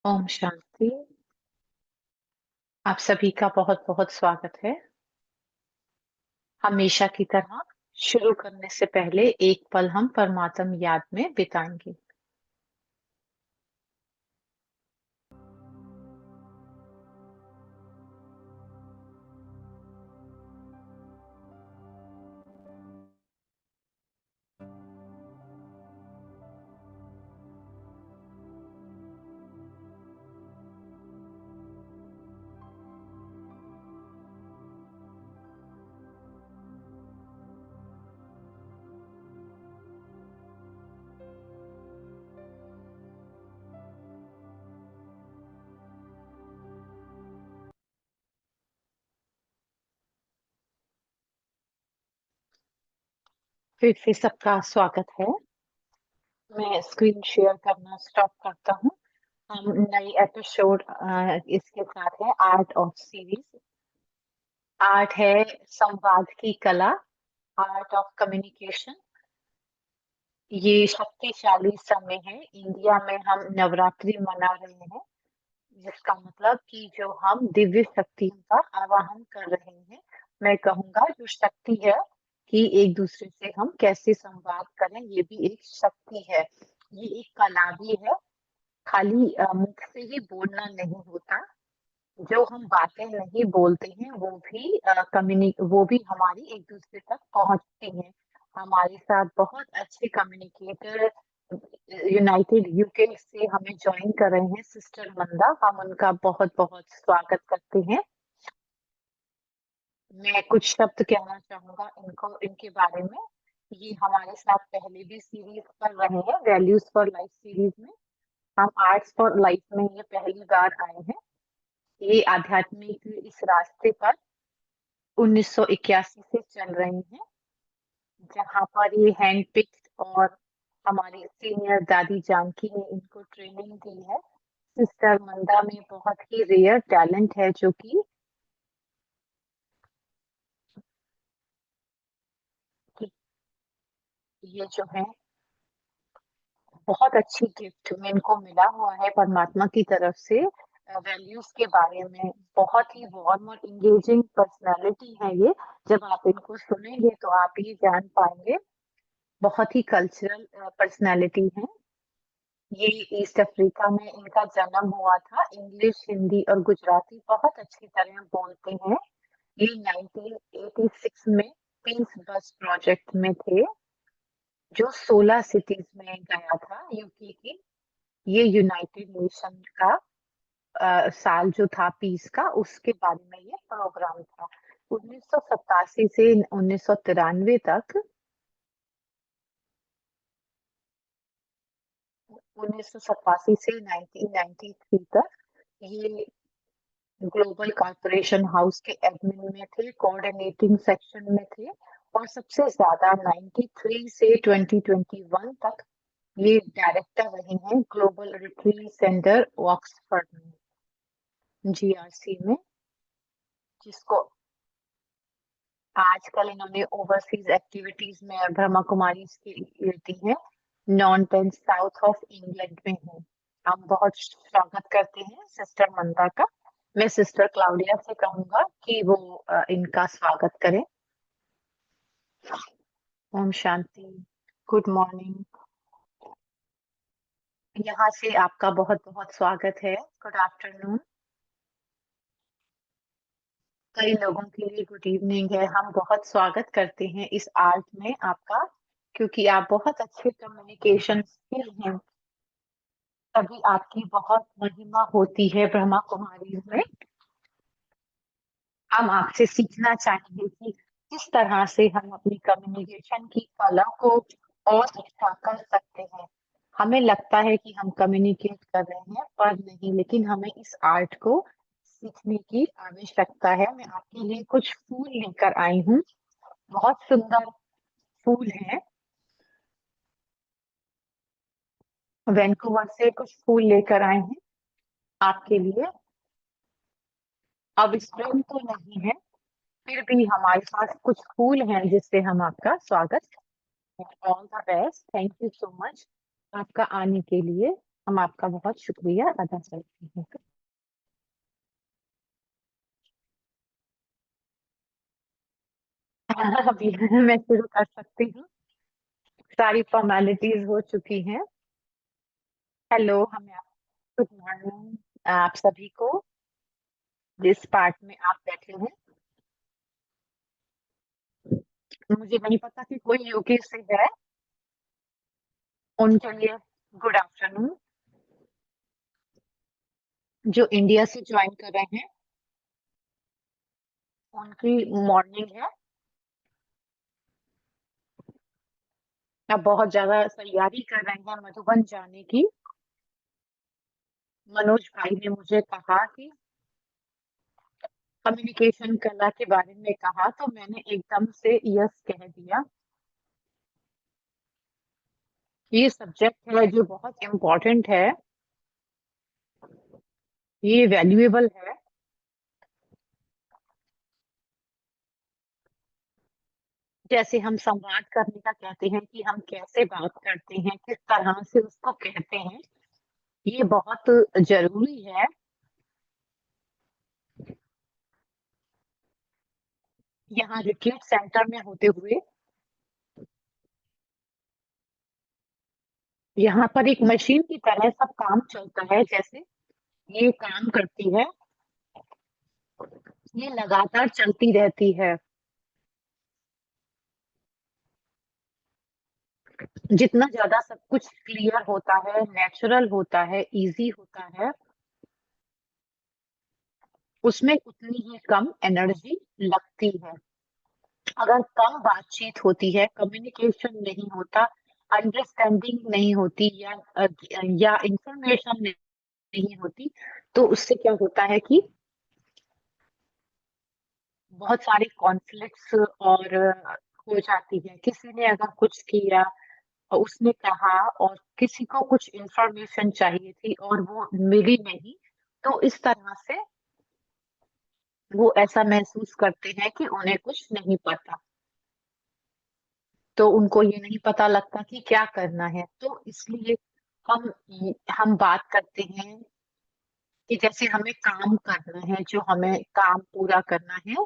ओम शांति। आप सभी का बहुत-बहुत स्वागत है। हमेशा की तरह शुरू करने से पहले एक पल हम परमात्म याद में बिताएंगे। फिर से सबका स्वागत है। मैं स्क्रीन शेयर करना स्टॉप करता हूँ। हम नई एपिसोड इसके साथ है आर्ट ऑफ सीरीज। आर्ट है संवाद की कला, आर्ट ऑफ कम्युनिकेशन। ये शक्तिशाली समय है। इंडिया में हम नवरात्रि मना रहे हैं, जिसका मतलब कि जो हम दिव्य शक्तियों का आवाहन कर रहे हैं। मैं कहूँगा जो शक्ति है कि एक दूसरे से हम कैसे संवाद करें, ये भी एक शक्ति है। ये एक कला भी है। खाली मुख से ही बोलना नहीं होता। जो हम बातें नहीं बोलते हैं वो भी हमारी एक दूसरे तक पहुँचती हैं। हमारे साथ बहुत अच्छे कम्युनिकेटर यूनाइटेड यूके से हमें जॉइन कर रहे हैं सिस्टर मंदा। हम उनका बहुत-बहुत स्वागत करते हैं। मैं कुछ शब्द कहना चाहूँगा इनके बारे में। ये हमारे साथ पहले भी सीरीज़ कर रहे हैं, वैल्यूज़ फॉर लाइफ सीरीज़ में। हम आर्ट्स फॉर लाइफ में ये पहली बार आए हैं। ये आध्यात्मिक इस रास्ते पर 1981 से चल रही हैं, जहाँ पर ये हैंडपिक्ड और हमारी सीनियर दादी जानकी ने इनको ट्रेनिंग दी है। सिस्टर मंदा में बहुत ही रेयर टैलेंट है जो कि ये जो है बहुत अच्छी गिफ्ट में इनको मिला हुआ है परमात्मा की तरफ से। वैल्यूज के बारे में बहुत ही वार्म और इंगेजिंग पर्सनालिटी है ये। जब आप इनको सुनेंगे तो आप ये जान पाएंगे। बहुत ही कल्चरल पर्सनालिटी है। ये ईस्ट अफ्रीका में इनका जन्म हुआ था। इंग्लिश, हिंदी और गुजराती बहुत अच्छी तरह बोलते हैं। ये 1986 में पीस बस प्रोजेक्ट में थे, जो 16 सिटीज में गया था यूके की। ये यूनाइटेड नेशन का साल जो था पीस का, उसके बारे में ये प्रोग्राम था। 1987 से 1993 तक 1987 से 1993 तक ये ग्लोबल कॉर्पोरेशन हाउस के एडमिन में थे, कोऑर्डिनेटिंग सेक्शन में थे। और सबसे ज्यादा 93 से 2021 तक ये डायरेक्टर रहे हैं ग्लोबल रिट्रीट सेंटर ऑक्सफोर्ड में, जीआरसी में, जिसको आजकल इन्होंने ओवरसीज एक्टिविटीज में ब्रह्मा कुमारी की लेती हैं। Non ten south of England में है। हम बहुत स्वागत करते हैं सिस्टर मंदा का। मैं सिस्टर क्लाउडिया से कहूंगा कि वो इनका स्वागत करें। ओम शांति। Good morning. यहाँ से आपका बहुत बहुत स्वागत है। Good afternoon. कई लोगों के लिए गुड इवनिंग है। हम बहुत स्वागत करते हैं इस आर्ट में आपका, क्योंकि आप बहुत अच्छे कम्युनिकेशन स्किल हैं। तभी आपकी बहुत महिमा होती है ब्रह्मा कुमारी में। हम आपसे सीखना चाहेंगे कि किस तरह से हम अपनी कम्युनिकेशन की कला को और अच्छा कर सकते हैं। हमें लगता है कि हम कम्युनिकेट कर रहे हैं, पर नहीं, लेकिन हमें इस आर्ट को सीखने की आवश्यकता है। मैं आपके लिए कुछ फूल लेकर आई हूँ। बहुत सुंदर फूल हैं। वैंकूवर से कुछ फूल लेकर आए हैं आपके लिए। अब स्प्रिंग तो नहीं है, फिर भी हमारे पास कुछ फूल हैं जिससे हम आपका स्वागत। All the best. Thank you so much आपका आने के लिए। हम आपका बहुत शुक्रिया अदा करते हैं। अभी मैं शुरू कर सकती हूँ। सारी फॉर्मेलिटीज हो चुकी हैं। हेलो, गुड मॉर्निंग आप सभी को। जिस पार्ट में आप बैठे हैं, मुझे नहीं पता कि कोई यूके से है, उनके लिए गुड आफ्टरनून। जो इंडिया से ज्वाइन कर रहे हैं, उनकी मॉर्निंग है। अब बहुत ज्यादा तैयारी कर रहे हैं मधुबन जाने की। मनोज भाई ने मुझे कहा कि कम्युनिकेशन कला के बारे में कहा, तो मैंने एकदम से यस कह दिया। ये सब्जेक्ट है जो बहुत इम्पोर्टेंट है, ये वैल्यूएबल है। जैसे हम संवाद करने का कहते हैं कि हम कैसे बात करते हैं, किस तरह से उसको कहते हैं, ये बहुत जरूरी है। यहाँ रिट्रीट सेंटर में होते हुए यहाँ पर एक मशीन की तरह सब काम चलता है। जैसे ये काम करती है, ये लगातार चलती रहती है। जितना ज्यादा सब कुछ क्लियर होता है, नेचुरल होता है, इजी होता है, उसमें उतनी ही कम एनर्जी लगती है। अगर कम बातचीत होती है, कम्युनिकेशन नहीं होता, अंडरस्टैंडिंग नहीं होती, या इंफॉर्मेशन नहीं होती, तो उससे क्या होता है कि बहुत सारे कॉन्फ्लिक्ट्स और हो जाती है। किसी ने अगर कुछ किया और उसने कहा और किसी को कुछ इंफॉर्मेशन चाहिए थी और वो मिली नहीं, तो इस तरह से वो ऐसा महसूस करते हैं कि उन्हें कुछ नहीं पता। तो उनको ये नहीं पता लगता कि क्या करना है। तो इसलिए हम बात करते हैं कि जैसे हमें काम करना है, जो हमें काम पूरा करना है,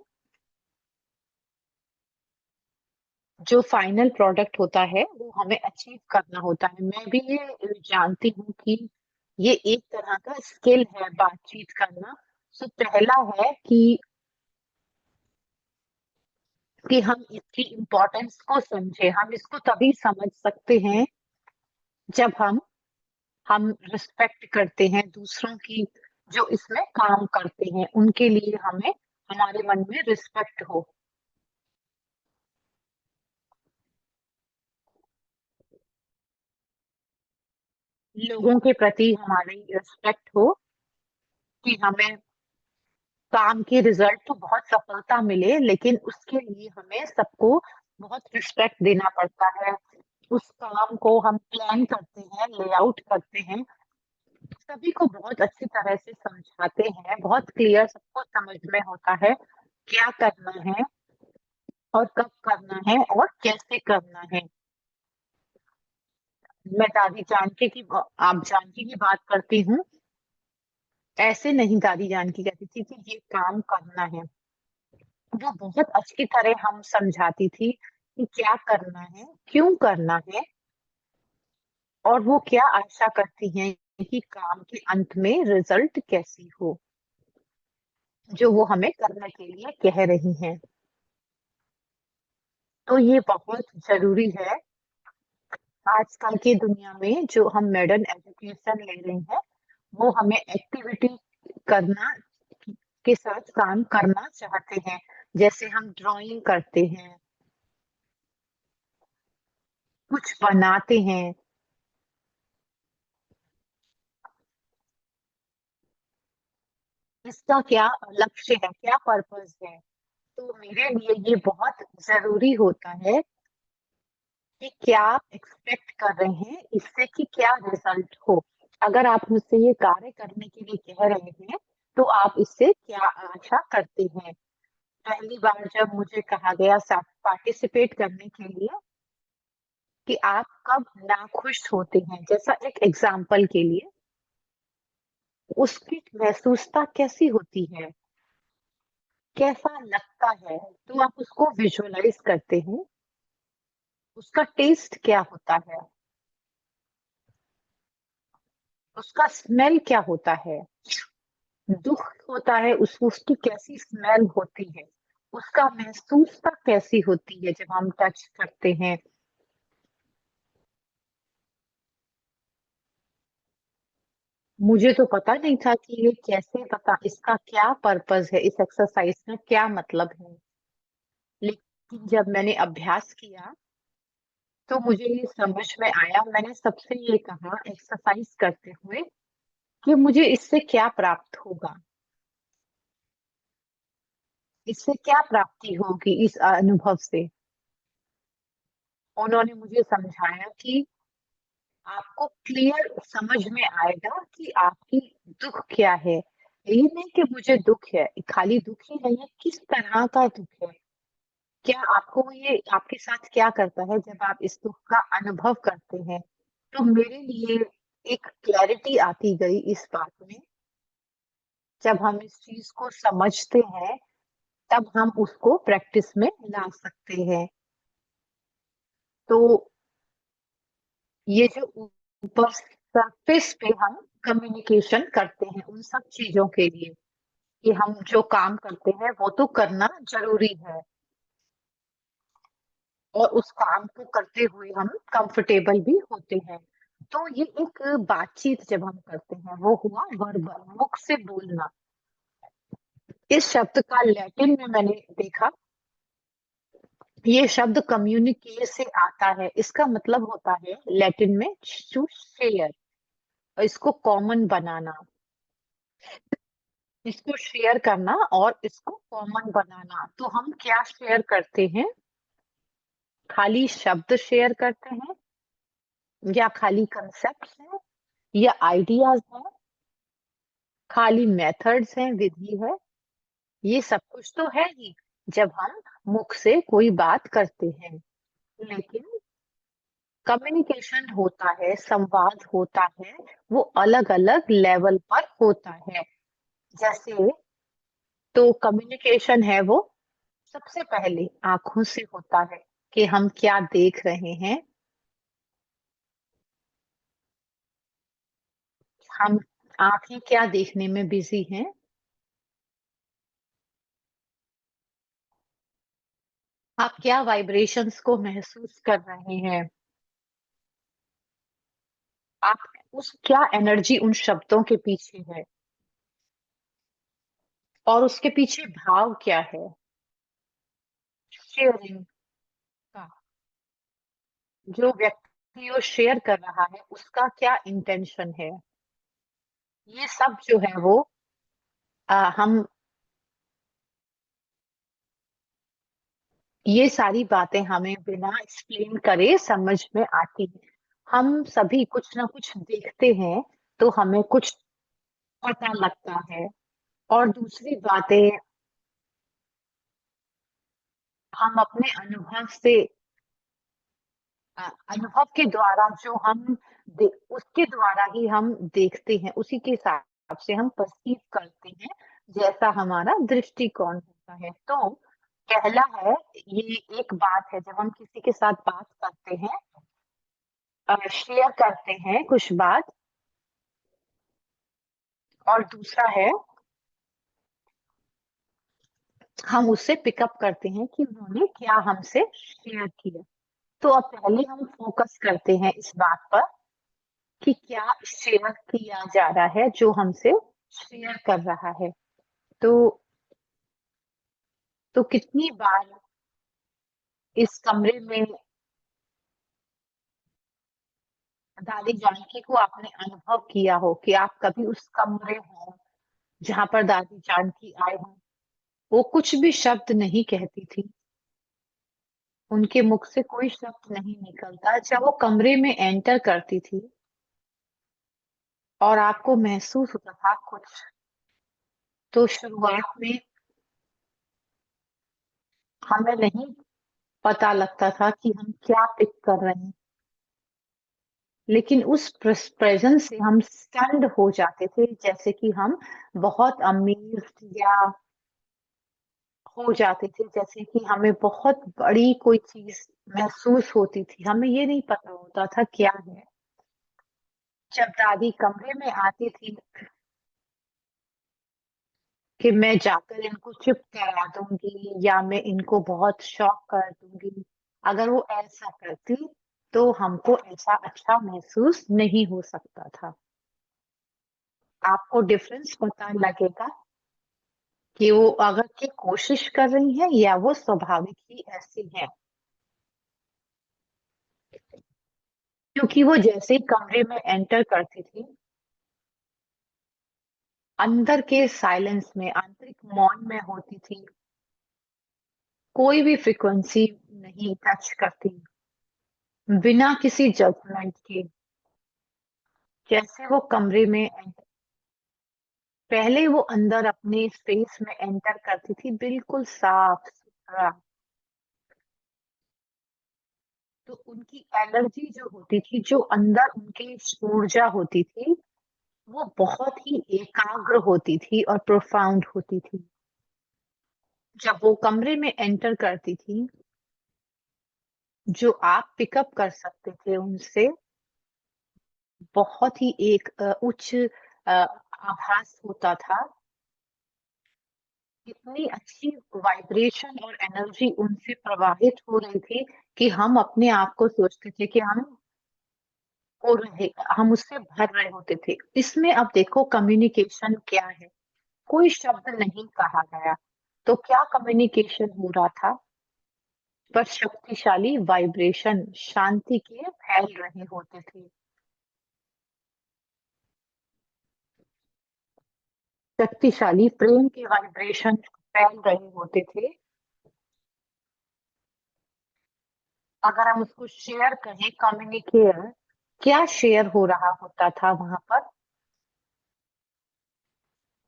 जो फाइनल प्रोडक्ट होता है वो हमें अचीव करना होता है। मैं भी ये जानती हूँ कि ये एक तरह का स्किल है बातचीत करना। तो पहला है कि हम इसकी इम्पोर्टेंस को समझे। हम इसको तभी समझ सकते हैं जब हम रिस्पेक्ट करते हैं दूसरों की, जो इसमें काम करते हैं उनके लिए हमें हमारे मन में रिस्पेक्ट हो, लोगों के प्रति हमारी रिस्पेक्ट हो, कि हमें काम की रिजल्ट तो बहुत सफलता मिले, लेकिन उसके लिए हमें सबको बहुत रिस्पेक्ट देना पड़ता है। उस काम को हम प्लान करते हैं, लेआउट करते हैं, सभी को बहुत अच्छी तरह से समझाते हैं, बहुत क्लियर सबको समझ में होता है क्या करना है और कब करना है और कैसे करना है। मैं दादी जानकी की आप जानकी की बात करती हूँ। ऐसे नहीं दादी जानकी कहती थी कि ये काम करना है, वो बहुत अच्छी तरह हम समझाती थी कि क्या करना है, क्यों करना है, और वो क्या आशा करती हैं कि काम के अंत में रिजल्ट कैसी हो, जो वो हमें करने के लिए कह रही हैं। तो ये बहुत जरूरी है। आजकल की दुनिया में जो हम मॉडर्न एजुकेशन ले रहे हैं, वो हमें एक्टिविटी करना के साथ काम करना चाहते हैं। जैसे हम ड्राइंग करते हैं, कुछ बनाते हैं, इसका क्या लक्ष्य है, क्या पर्पस है। तो मेरे लिए ये बहुत जरूरी होता है कि क्या आप एक्सपेक्ट कर रहे हैं इससे कि क्या रिजल्ट हो। अगर आप मुझसे ये कार्य करने के लिए कह रहे हैं, तो आप इससे क्या आशा करते हैं। पहली बार जब मुझे कहा गया पार्टिसिपेट करने के लिए, कि आप कब नाखुश होते हैं, जैसा एक एग्जाम्पल के लिए, उसकी महसूसता कैसी होती है, कैसा लगता है, तो आप उसको विजुअलाइज़ करते हैं। उसका टेस्ट क्या होता है, उसका स्मेल क्या होता है, दुःख होता है उसकी कैसी स्मेल होती है, उसका महसूसता कैसी होती है जब हम टच करते हैं। मुझे तो पता नहीं था कि ये कैसे पता इसका क्या पर्पज़ है, इस एक्सरसाइज़ का क्या मतलब है। लेकिन जब मैंने अभ्यास किया, तो मुझे ये समझ में आया, मैंने सबसे ये कहा एक्सरसाइज़ करते हुए कि मुझे इससे क्या प्राप्त होगा? इससे क्या प्राप्ति होगी इस अनुभव से? उन्होंने मुझे समझाया कि आपको क्लियर समझ में आएगा कि आपकी दुःख क्या है। ये नहीं कि मुझे दुःख है, खाली दुःख ही नहीं है, किस तरह का दुःख है? क्या आपको ये आपके साथ क्या करता है जब आप इस दुःख का अनुभव करते हैं? तो मेरे लिए एक क्लैरिटी आती गई इस बात में, जब हम इस चीज़ को समझते हैं, तब हम उसको प्रैक्टिस में ला सकते हैं। तो ये जो ऊपर सरफेस पे हम कम्युनिकेशन करते हैं उन सब चीज़ों के लिए, कि हम जो काम करते हैं वो तो करना ज़रूरी है और उस काम को करते हुए हम कंफर्टेबल भी होते हैं। तो ये एक बातचीत जब हम करते हैं वो हुआ वर्बल, मुख से बोलना। इस शब्द का लैटिन में मैंने देखा, ये शब्द कम्युनिकेट से आता है। इसका मतलब होता है लैटिन में टू शेयर, इसको कॉमन बनाना, इसको शेयर करना और इसको कॉमन बनाना। तो हम क्या शेयर करते हैं? खाली शब्द शेयर करते हैं या खाली कॉन्सेप्ट्स हैं या आइडियाज़ हैं, खाली मेथड्स हैं, विधि है, ये सब कुछ तो है ही जब हम मुख से कोई बात करते हैं। लेकिन कम्युनिकेशन होता है, संवाद होता है, वो अलग-अलग लेवल पर होता है। जैसे तो कम्युनिकेशन है वो सबसे पहले आँखों से होता है कि हम क्या देख रहे हैं, हम आँखें क्या देखने में बिज़ी हैं, आप क्या वाइब्रेशंस को महसूस कर रहे हैं, आप उस क्या एनर्जी उन शब्दों के पीछे है और उसके पीछे भाव क्या है, शेयरिंग का, जो व्यक्ति वो शेयर कर रहा है उसका क्या इंटेंशन है। ये सब जो है वो हम ये सारी बातें हमें बिना एक्सप्लेन करे समझ में आती हैं। हम सभी कुछ ना कुछ देखते हैं, तो हमें कुछ पता लगता है और दूसरी बातें हम अपने अनुभव से अनुभव के द्वारा जो हम दे उसके द्वारा ही हम देखते हैं, उसी के हिसाब से हम पर्सीव करते हैं, जैसा हमारा दृष्टिकोण होता है। तो पहला है, ये एक बात है जब हम किसी के साथ बात करते हैं, शेयर करते हैं कुछ बात, और दूसरा है हम उससे पिकअप करते हैं कि उन्होंने क्या हमसे शेयर किया। तो अब पहले हम फोकस करते हैं इस बात पर कि क्या शेयर किया जा रहा है जो हमसे शेयर कर रहा है। तो कितनी बार इस कमरे में दादी जानकी को आपने अनुभव किया हो कि आप कभी उस कमरे हो जहाँ पर दादी जानकी आए हों, वो कुछ भी शब्द नहीं कहती थी, उनके मुख से कोई शब्द नहीं निकलता। जब वो कमरे में एंटर करती थी और आपको महसूस होता था कुछ, तो शुरुआत में हमें नहीं पता लगता था कि हम क्या पिक कर रहे हैं। लेकिन उस प्रेजेंस से हम स्टन्ड हो जाते थे, जैसे कि हम बहुत अमेज्ड या हो जाते थे, जैसे कि हमें बहुत बड़ी कोई चीज महसूस होती थी, हमें ये नहीं पता होता था क्या है। जब दादी कमरे में आती थी कि मैं जाकर इनको चुप करा दूंगी या मैं इनको बहुत शॉक कर दूंगी, अगर वो ऐसा करती तो हमको ऐसा अच्छा महसूस नहीं हो सकता था। आपको डिफरेंस पता लगेगा कि वो अगर की कोशिश कर रही हैं या वो स्वाभाविक ही ऐसी हैं। क्योंकि वो जैसे ही कमरे में एंटर करती थी, अंदर के साइलेंस में, आंतरिक मौन में होती थी, कोई भी फ्रीक्वेंसी नहीं टच करती, बिना किसी जजमेंट के। जैसे वो कमरे में पहले वो अंदर अपने स्पेस में एंटर करती थी, बिल्कुल साफ-सुथरा, तो उनकी एनर्जी जो होती थी, जो अंदर उनकी ऊर्जा होती थी, वो बहुत ही एकाग्र होती थी और प्रोफाउंड होती थी। जब वो कमरे में एंटर करती थी, जो आप पिकअप कर सकते थे उनसे, बहुत ही एक उच्च आभास होता था। इतनी अच्छी वाइब्रेशन और एनर्जी उनसे प्रवाहित हो रही थी कि हम अपने आप को सोचते थे कि हम उससे भर रहे होते थे। इसमें अब देखो कम्युनिकेशन क्या है? कोई शब्द नहीं कहा गया, तो क्या कम्युनिकेशन हो रहा था? पर शक्तिशाली वाइब्रेशन शांति के फैल रहे होते थे। शक्तिशाली प्रेम के वाइब्रेशन फैल रहे होते थे। अगर हम उसको शेयर कहें, कम्युनिकेयर, क्या शेयर हो रहा होता था वहाँ पर?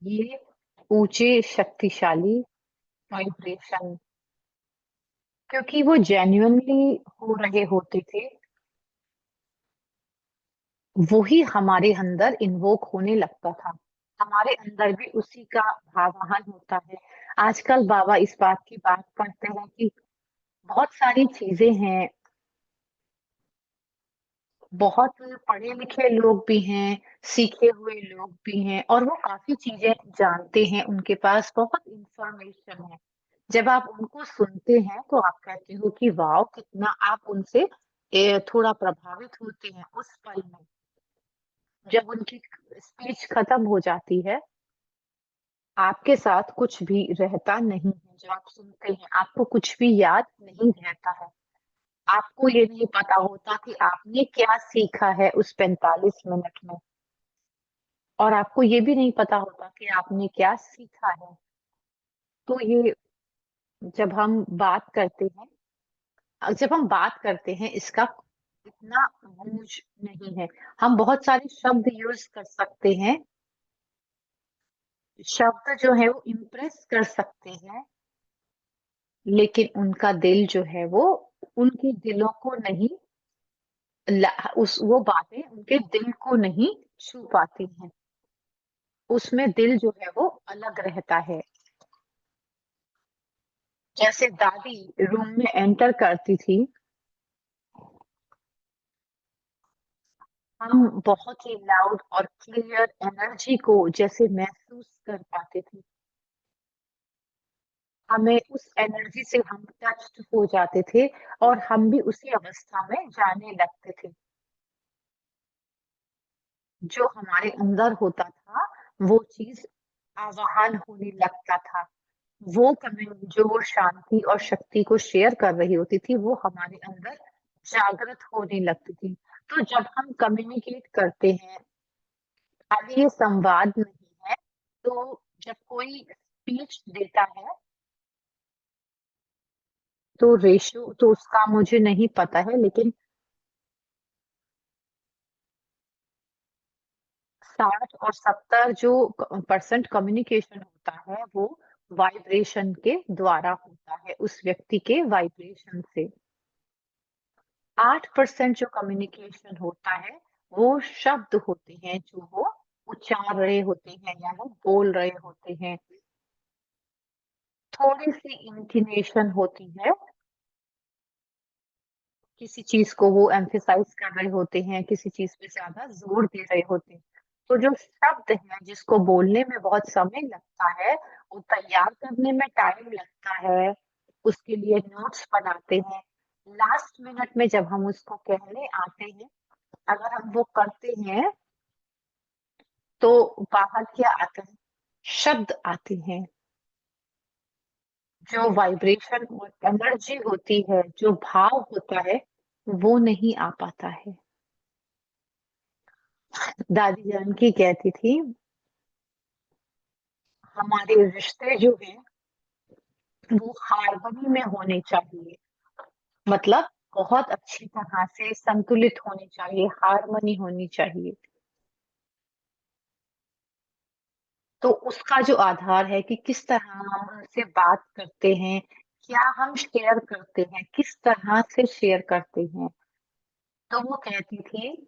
ये ऊँचे शक्तिशाली वाइब्रेशन, क्योंकि वो जेन्युइनली हो रहे होते थे, वो ही हमारे अंदर इन्वोक होने लगता था। हमारे अंदर भी उसी का भावाहन होता है। आजकल बाबा इस बात की बात करते हैं कि बहुत सारी चीज़ें हैं, बहुत पढ़े-लिखे लोग भी हैं, सीखे हुए लोग भी हैं और वो काफ़ी चीज़ें जानते हैं, उनके पास बहुत इन्फॉर्मेशन है। जब आप उनको सुनते हैं, तो आप कहते हो कि वाओ! कितना आप उनसे थोड़ा प्रभावित होते हैं उस पल में। जब उनकी स्पीच खत्म हो जाती है, आपके साथ कुछ भी रहता नहीं है, जो आप सुनते हैं, आपको कुछ भी याद नहीं रहता है। आपको ये नहीं पता होता कि आपने क्या सीखा है उस 45 मिनट में और आपको ये भी नहीं पता होता कि आपने क्या सीखा है। तो ये जब हम बात करते हैं जब हम बात करते हैं इसका इतना गूँज नहीं है। हम बहुत सारे शब्द यूज़ कर सकते हैं, शब्द जो है वो इम्प्रेस कर सकते हैं, लेकिन उनका दिल जो है वो उनके दिलों को नहीं ला उस वो बातें उनके दिल को नहीं छू पाती हैं। उसमें दिल जो है वो अलग रहता है। जैसे दादी रूम में एंटर करती थी, हम बहुत ही लाउड और क्लियर एनर्जी को जैसे महसूस कर पाते थे। हमें उस एनर्जी से हम टच्ड हो जाते थे और हम भी उसी अवस्था में जाने लगते थे। जो हमारे अंदर होता था, वो चीज़ आवाहन होने लगता था। वो जो वो शांति और शक्ति को शेयर कर रही होती थी, वो हमारे अंदर जागृत होने लगती थी। तो जब हम कम्युनिकेट करते हैं, खाली ये संवाद नहीं है, तो जब कोई स्पीच देता है, तो रेशियो तो उसका मुझे नहीं पता है, लेकिन 60 और 70 जो परसेंट कम्युनिकेशन होता है, वो वाइब्रेशन के द्वारा होता है, उस व्यक्ति के वाइब्रेशन से। 8% जो कम्युनिकेशन होता है, वो शब्द होते हैं जो वो उच्चार रहे होते हैं या वो बोल रहे होते हैं। थोड़ी-सी इंटोनेशन होती है, किसी चीज़ को वो एम्फसाइज़ कर रहे होते हैं, किसी चीज़ पे ज़्यादा ज़ोर दे रहे होते हैं। तो जो शब्द है जिसको बोलने में बहुत समय लगता है, वो तैयार करने में टाइम लगता है, उसके लिए नोट्स बनाते हैं। लास्ट मिनट में जब हम उसको कहने आते हैं, अगर हम वो करते हैं, तो बाहर क्या आता है? शब्द आते हैं। जो वाइब्रेशन और एनर्जी होती है, जो भाव होता है, वो नहीं आ पाता है। दादी जान की कहती थी, हमारे रिश्ते जो हैं, वो हार्मनी में होने चाहिए। मतलब बहुत अच्छी तरह से संतुलित होने चाहिए, हार्मनी होनी चाहिए। तो उसका जो आधार है कि किस तरह हम उनसे बात करते हैं, क्या हम शेयर करते हैं, किस तरह से शेयर करते हैं। तो वो कहती थी,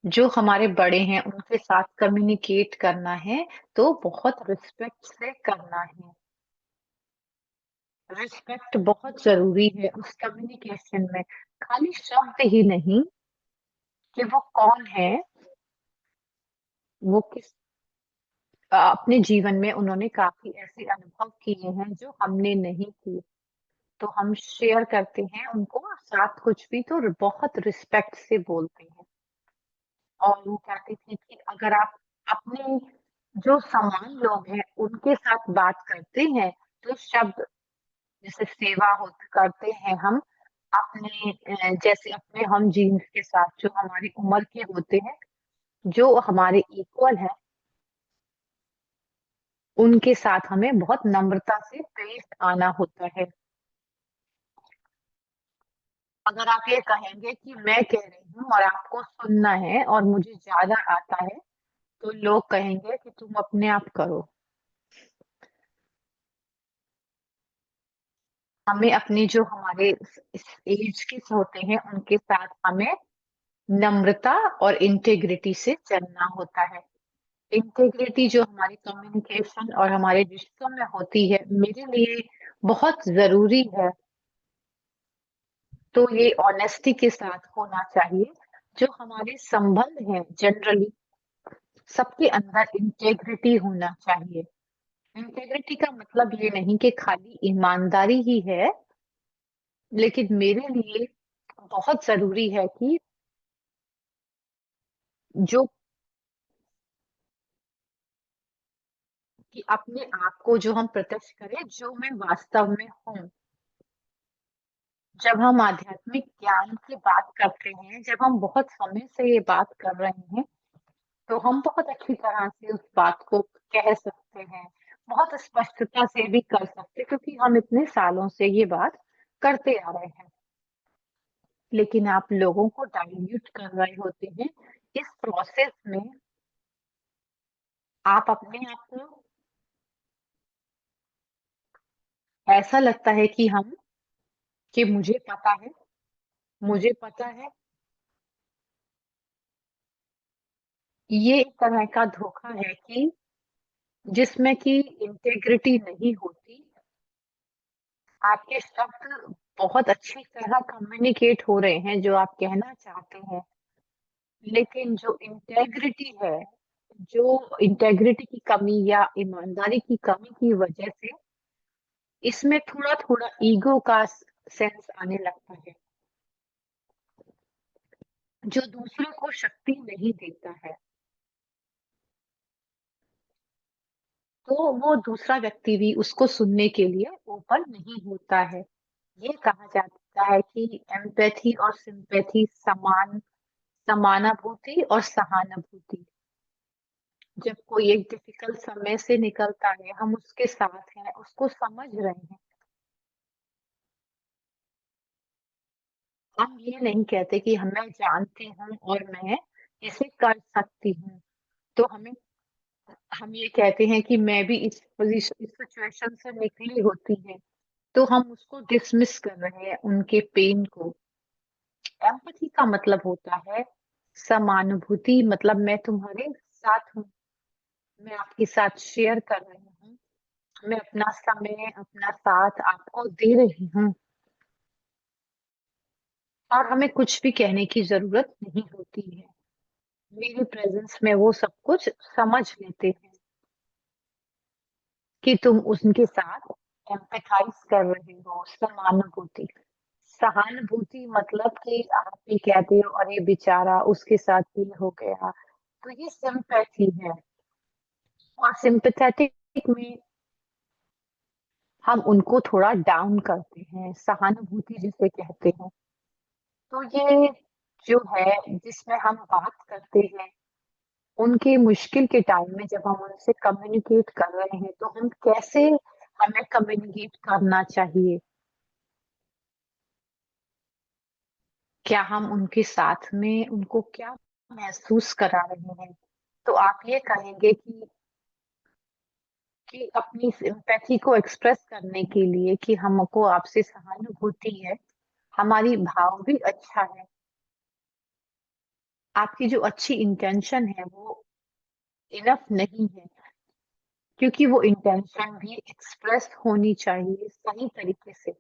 जो हमारे बड़े हैं उनके साथ कम्युनिकेट करना है, तो बहुत रिस्पेक्ट से करना है। रिस्पेक्ट बहुत ज़रूरी है उस कम्युनिकेशन में। खाली शब्द ही नहीं कि वो कौन है, वो अपने जीवन में उन्होंने काफ़ी ऐसे अनुभव किए हैं जो हमने नहीं किए। तो हम शेयर करते हैं उनको साथ कुछ भी तो बहुत रिस्पेक्ट से बोलते हैं। और वो कहती थी कि अगर आप अपने जो समान लोग हैं उनके साथ बात करते हैं, तो शब्द जैसे सेवा हो करते हैं हम अपने जैसे अपने हम जीन्स के साथ जो हमारी उम्र के होते हैं, जो हमारे इक्वल हैं, उनके साथ हमें बहुत नम्रता से पेश आना होता है। अगर आप ये कहेंगे कि मैं कह रही हूँ और आपको सुनना है और मुझे ज़्यादा आता है, तो लोग कहेंगे कि तुम अपने आप करो। हमें अपने जो हमारे इस एज के होते हैं, उनके साथ हमें नम्रता और इंटीग्रिटी से चलना होता है। इंटीग्रिटी जो हमारी कम्युनिकेशन और हमारे रिश्तों में होती है, मेरे लिए बहुत ज़रूरी है। तो ये ऑनेस्टी के साथ होना चाहिए। जो हमारे संबंध हैं जनरली सबके अंदर इंटीग्रिटी होना चाहिए। इंटीग्रिटी का मतलब ये नहीं कि खाली ईमानदारी ही है, लेकिन मेरे लिए बहुत ज़रूरी है जो कि अपने आप को जो हम प्रत्यक्ष करें, जो मैं वास्तव में हूँ। जब हम आध्यात्मिक ज्ञान की बात करते हैं, जब हम बहुत समय से ये बात कर रहे हैं, तो हम बहुत अच्छी तरह से उस बात को कह सकते हैं, बहुत स्पष्टता से भी कर सकते हैं क्योंकि हम इतने सालों से ये बात करते आ रहे हैं। लेकिन आप लोगों को डाइल्यूट कर रहे होते हैं, इस प्रोसेस में आप अपने आप को ऐसा लगता है कि मुझे पता है, ये एक तरह का धोखा है कि जिसमें कि इंटीग्रिटी नहीं होती, आपके शब्द बहुत अच्छी तरह कम्युनिकेट हो रहे हैं जो आप कहना चाहते हैं, लेकिन जो इंटीग्रिटी की कमी या ईमानदारी की कमी की वजह से इसमें थोड़ा-थोड़ा ईगो का सेंस आने लगता है, जो दूसरों को शक्ति नहीं देता है। तो वो दूसरा व्यक्ति भी उसको सुनने के लिए ओपन नहीं होता है। ये कहा जाता है कि एम्पैथी और सिम्पैथी समानाभूति और सहानुभूति। जब कोई एक डिफ़िकल्ट समय से निकलता है, हम उसके साथ हैं, उसको समझ रहे हैं। हम ये नहीं कहते कि मैं जानती हूँ और मैं इसे कर सकती हूँ। तो हम ये कहते हैं कि मैं भी इस सिचुएशन से निकली होती है, तो हम उसको डिसमिस कर रहे हैं, उनके पेन को। एम्पैथी का मतलब होता है समानुभूति, मतलब मैं तुम्हारे साथ हूँ, मैं आपके साथ शेयर कर रही हूँ, मैं अपना समय, अपना साथ आपको दे रही हूँ और हमें कुछ भी कहने की ज़रूरत नहीं होती है। मेरे प्रेज़ेंस में वो सब कुछ समझ लेते हैं कि तुम उनके साथ एम्पैथाइज़ कर रहे हो, समानुभूति। सहानुभूति मतलब कि आप ये कहते हो अरे बेचारा उसके साथ ये हो गया, तो ये सिम्पैथी है। और सिम्पैथेटिक में हम उनको थोड़ा डाउन करते हैं, सहानुभूति जिसे कहते हैं। तो ये जो है जिसमें हम बात करते हैं, उनके मुश्किल के टाइम में जब हम उनसे कम्युनिकेट कर रहे हैं, तो हम कैसे हमें कम्युनिकेट करना चाहिए? क्या हम उनके साथ में उनको क्या महसूस करा रहे हैं? तो आप ये कहेंगे कि अपनी सिम्पैथी को एक्सप्रेस करने के लिए कि हमको आपसे सहानुभूति है, हमारी भाव भी अच्छा है, आपकी जो अच्छी इंटेंशन है वो इनफ नहीं है, क्योंकि वो इंटेंशन भी एक्सप्रेस होनी चाहिए सही तरीके से।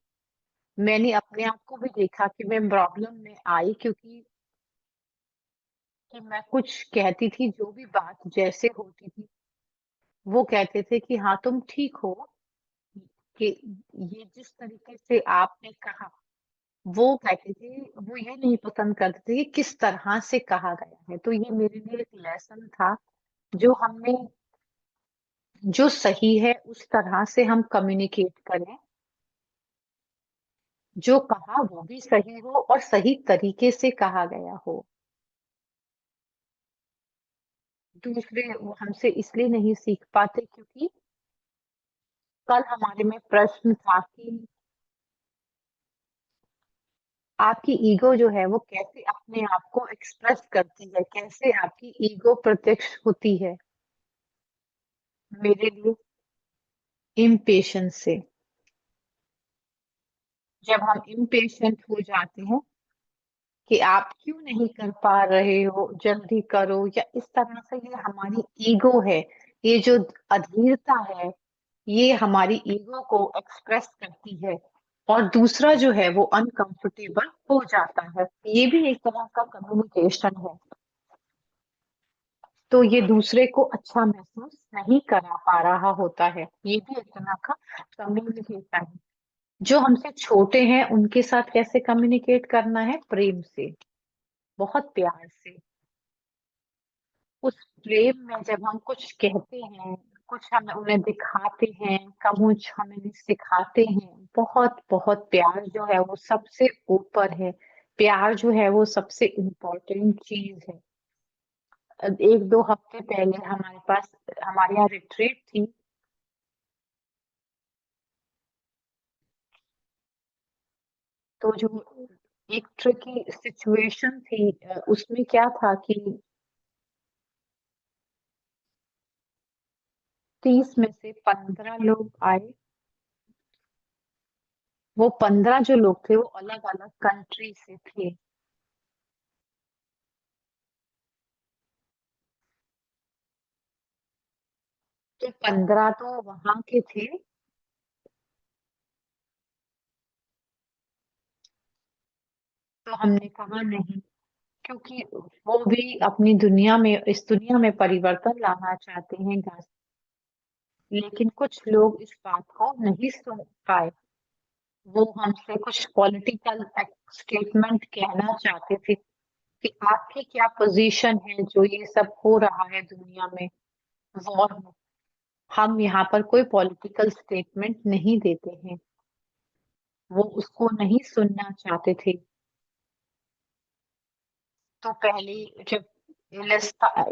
मैंने अपने आप को भी देखा कि मैं प्रॉब्लम में आई क्योंकि कि मैं कुछ कहती थी, जो भी बात जैसे होती थी, वो कहते थे कि हाँ, तुम ठीक हो, कि ये जिस तरीके से आपने कहा, वो कहते थे, वो ये नहीं पसंद करते थे कि किस तरह से कहा गया है। तो ये मेरे लिए एक लेसन था, जो हमने जो सही है उस तरह से हम कम्युनिकेट करें, जो कहा वो भी सही हो और सही तरीके से कहा गया हो। दूसरे वो हमसे इसलिए नहीं सीख पाते क्योंकि कल हमारे में प्रश्न था कि आपकी ईगो जो है वो कैसे अपने आप को एक्सप्रेस करती है, कैसे आपकी ईगो प्रत्यक्ष होती है मेरे लिए इम्पेशेंस से। जब हम इम्पेशेंट हो जाते हैं कि आप क्यों नहीं कर पा रहे हो, जल्दी करो, या इस तरह से, ये हमारी ईगो है, ये जो अधीरता है, ये हमारी ईगो को एक्सप्रेस करती है और दूसरा जो है वो अनकंफर्टेबल हो जाता है। ये भी एक तरह का कम्युनिकेशन है। तो ये दूसरे को अच्छा महसूस नहीं करा पा रहा होता है। ये भी एक तरह का कम्युनिकेशन है। जो हमसे छोटे हैं उनके साथ कैसे कम्युनिकेट करना है? प्रेम से, बहुत प्यार से। उस प्रेम में जब हम कुछ कहते हैं, कुछ हम उन्हें दिखाते हैं, कुछ हम उन्हें सिखाते हैं, बहुत-बहुत प्यार जो है वो सबसे ऊपर है। प्यार जो है वो सबसे इम्पोर्टेंट चीज़ है। 1-2 हफ्ते पहले हमारे यहाँ रिट्रीट थी। तो जो एक ट्रिकी सिचुएशन थी, उसमें क्या था कि 30 में से 15 लोग आए। वो 15 जो लोग थे वो अलग-अलग कंट्री से थे। तो 15 तो वहाँ के थे, तो हमने कहा नहीं, क्योंकि वो भी अपनी दुनिया में, इस दुनिया में परिवर्तन लाना चाहते हैं लेकिन कुछ लोग इस बात को नहीं सुन पाए। वो हमसे कुछ पॉलिटिकल स्टेटमेंट कहना चाहते थे कि आपकी क्या पोजीशन है जो ये सब हो रहा है दुनिया में, वॉर में। हम यहाँ पर कोई पॉलिटिकल स्टेटमेंट नहीं देते हैं। वो उसको नहीं सुनना चाहते थे। तो पहले जब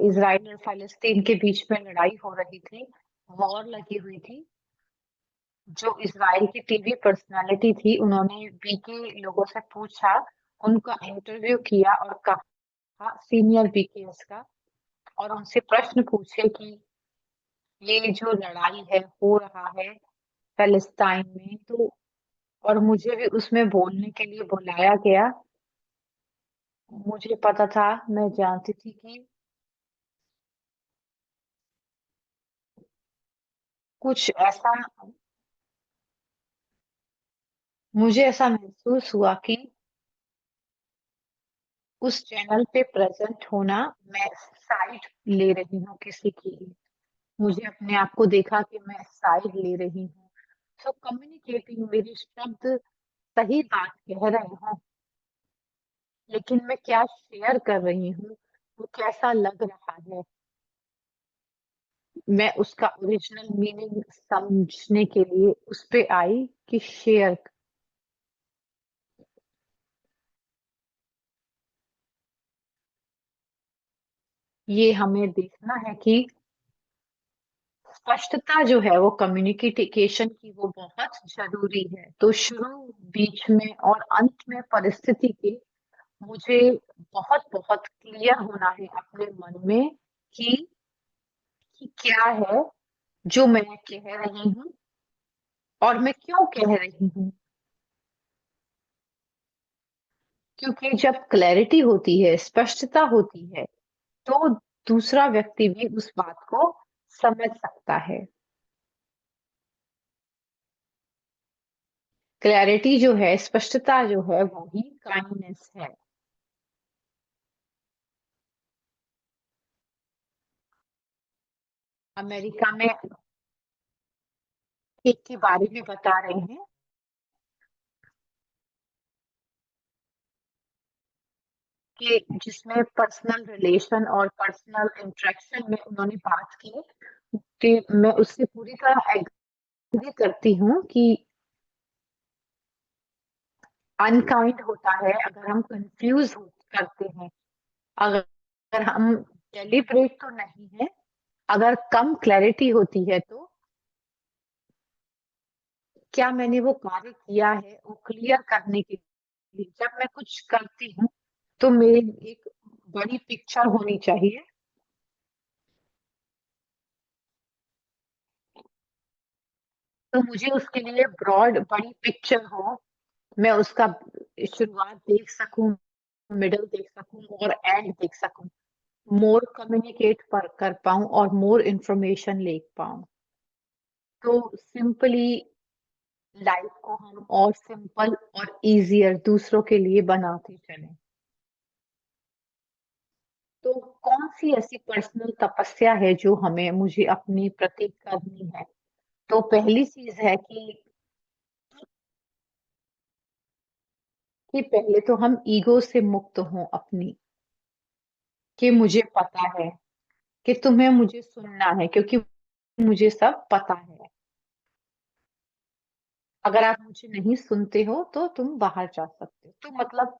इज़राइल और फ़लस्तीन के बीच में लड़ाई हो रही थी, वॉर लगी हुई थी, जो इज़राइल की टीवी पर्सनैलिटी थी, उन्होंने बीके लोगों से पूछा, उनका इंटरव्यू किया और कहा, सीनियर बीकेएस का, और उनसे प्रश्न पूछे कि ये जो लड़ाई है, हो रहा है फ़लस्तीन में, तो और मुझे भी उसमें बोलने के लिए बुलाया गया। मुझे पता था, मैं जानती थी कि कुछ ऐसा मुझे ऐसा महसूस हुआ कि उस चैनल पे प्रेज़ेंट होना, मैं साइड ले रही हूँ किसी की। मुझे अपने आप को देखा कि मैं साइड ले रही हूँ। सो कम्युनिकेटिंग, मेरे शब्द सही बात कह रहे हों, लेकिन मैं क्या शेयर कर रही हूँ, वो कैसा लग रहा है। मैं उसका ओरिजिनल मीनिंग समझने के लिए उस पे आई कि शेयर। ये हमें देखना है कि स्पष्टता जो है वो कम्युनिकेशन की वो बहुत ज़रूरी है। तो शुरू, बीच में और अंत में परिस्थिति के मुझे बहुत-बहुत क्लियर होना है अपने मन में कि क्या है जो मैं कह रही हूँ और मैं क्यों कह रही हूँ। क्योंकि जब क्लैरिटी होती है, स्पष्टता होती है, तो दूसरा व्यक्ति भी उस बात को समझ सकता है। क्लैरिटी जो है, स्पष्टता जो है, वो ही काइंडनेस है। अमेरिका में एक के बारे में बता रहे हैं कि जिसमें पर्सनल रिलेशन और पर्सनल इंटरेक्शन में उन्होंने बात की, कि मैं उससे पूरी तरह एग्री करती हूँ कि अनकाइंड होता है अगर हम कन्फ्यूज़ हो करते हैं। अगर हम डेलिब्रेट तो नहीं है, अगर कम क्लैरिटी होती है तो क्या मैंने वो कार्य किया है, वो क्लियर करने के लिए जब मैं कुछ करती हूँ, तो मेरी एक बड़ी पिक्चर होनी चाहिए। तो मुझे उसके लिए ब्रॉड बड़ी पिक्चर हो, मैं उसका शुरुआत देख सकूँ, मिडल देख सकूँ और एंड देख सकूँ। मोर कम्युनिकेट पर कर पाऊँ और मोर इन्फॉर्मेशन ले पाऊँ। तो सिंपली लाइफ को हम और सिंपल और ईज़ियर दूसरों के लिए बनाते चलें। तो कौन-सी ऐसी पर्सनल तपस्या है जो हमें मुझे अपने प्रति करनी है? तो पहली चीज़ है कि पहले तो हम ईगो से मुक्त हों अपनी, कि मुझे पता है, कि तुम्हें मुझे सुनना है क्योंकि मुझे सब पता है। अगर आप मुझे नहीं सुनते हो तो तुम बाहर जा सकते हो। तो मतलब,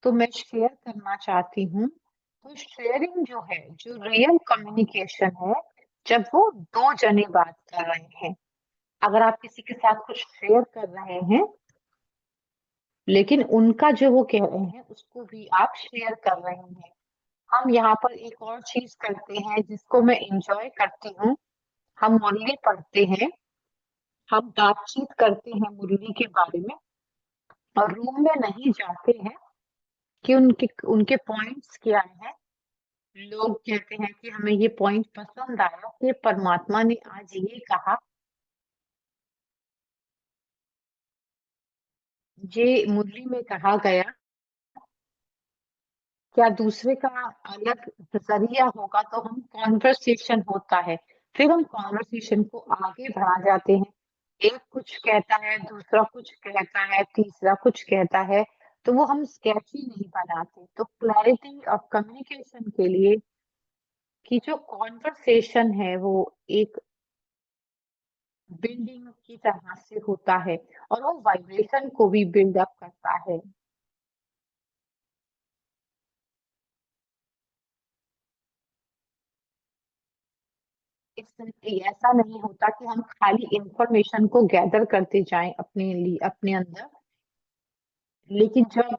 तो मैं शेयर करना चाहती हूँ, तो शेयरिंग जो है, जो रियल कम्युनिकेशन है, जब वो 2 जने बात कर रहे हैं। अगर आप किसी के साथ कुछ शेयर कर रहे हैं, लेकिन उनका जो वो कह रहे हैं, उसको भी आप शेयर कर रहे हैं। हम यहाँ पर एक और चीज़ करते हैं जिसको मैं एन्जॉय करती हूँ, हम मुरली पढ़ते हैं, हम बातचीत करते हैं मुरली के बारे में और रूम में नहीं जाते हैं कि उनके उनके पॉइंट्स क्या हैं। लोग कहते हैं कि हमें ये पॉइंट पसंद आया कि परमात्मा ने आज ये कहा, ये मुरली में कहा गया, क्या दूसरे का अलग नज़रिया होगा तो हम कन्वर्सेशन होता है। फिर हम कन्वर्सेशन को आगे बढ़ा जाते हैं। एक कुछ कहता है, दूसरा कुछ कहता है, तीसरा कुछ कहता है, तो वो हम स्केच ही नहीं बनाते। तो क्लैरिटी ऑफ कम्युनिकेशन के लिए कि जो कन्वर्सेशन है वो एक बिल्डिंग की तरह से होता है और वो वाइब्रेशन को भी बिल्ड अप करता है। ऐसा नहीं होता कि हम खाली इंफॉर्मेशन को गैदर करते जाएँ अपने लिए अपने अंदर, लेकिन जब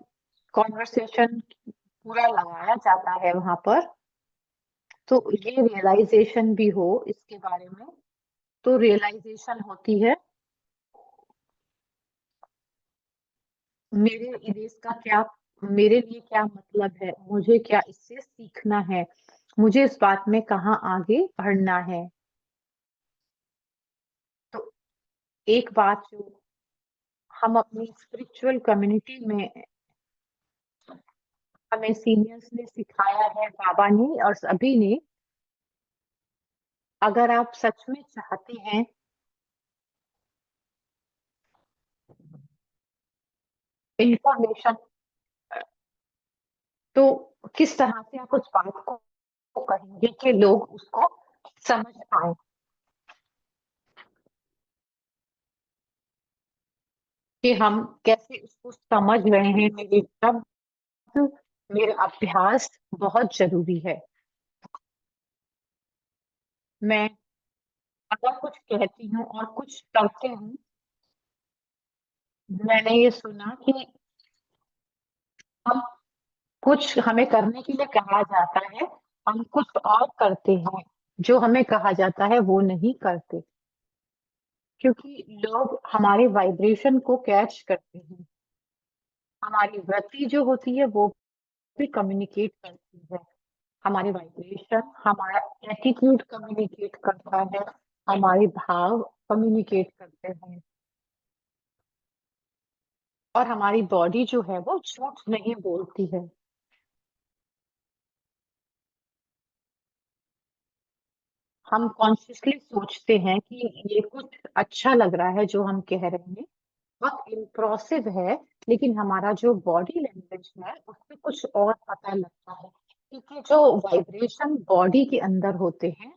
कन्वर्सेशन पूरा लगाया जाता है वहाँ पर, तो ये रियलाइज़ेशन भी हो इसके बारे में, तो रियलाइज़ेशन होती है, मेरे देश का क्या मेरे लिए क्या मतलब है, मुझे क्या इससे सीखना है, मुझे इस बात में कहाँ आगे बढ़ना है। तो एक बात जो हम अपनी स्पिरिचुअल कम्युनिटी में हमें सीनियर्स ने सिखाया है, बाबा ने और सभी ने, अगर आप सच में चाहते हैं इन्फॉर्मेशन, तो किस तरह से आप उस बात को कहेंगे कि लोग उसको समझ पाएँ, कि हम कैसे उसको समझ रहे हैं। मेरे शब्द, मेरा अभ्यास बहुत ज़रूरी है। मैं अगर कुछ कहती हूँ और कुछ करती हूँ, मैंने ये सुना कि हम कुछ हमें करने के लिए कहा जाता है, हम कुछ और करते हैं, जो हमें कहा जाता है वो नहीं करते, क्योंकि लोग हमारे वाइब्रेशन को कैच करते हैं। हमारी वृत्ति जो होती है वो भी कम्युनिकेट करती है। हमारे वाइब्रेशन, हमारा एटीट्यूड कम्युनिकेट करता है, हमारे भाव कम्युनिकेट करते हैं और हमारी बॉडी जो है वो झूठ नहीं बोलती है। हम कॉन्शियसली सोचते हैं कि ये कुछ अच्छा लग रहा है जो हम कह रहे हैं, बहुत इम्प्रेसिव है, लेकिन हमारा जो बॉडी लैंग्वेज है उससे कुछ और पता लगता है। क्योंकि जो वाइब्रेशन बॉडी के अंदर होते हैं,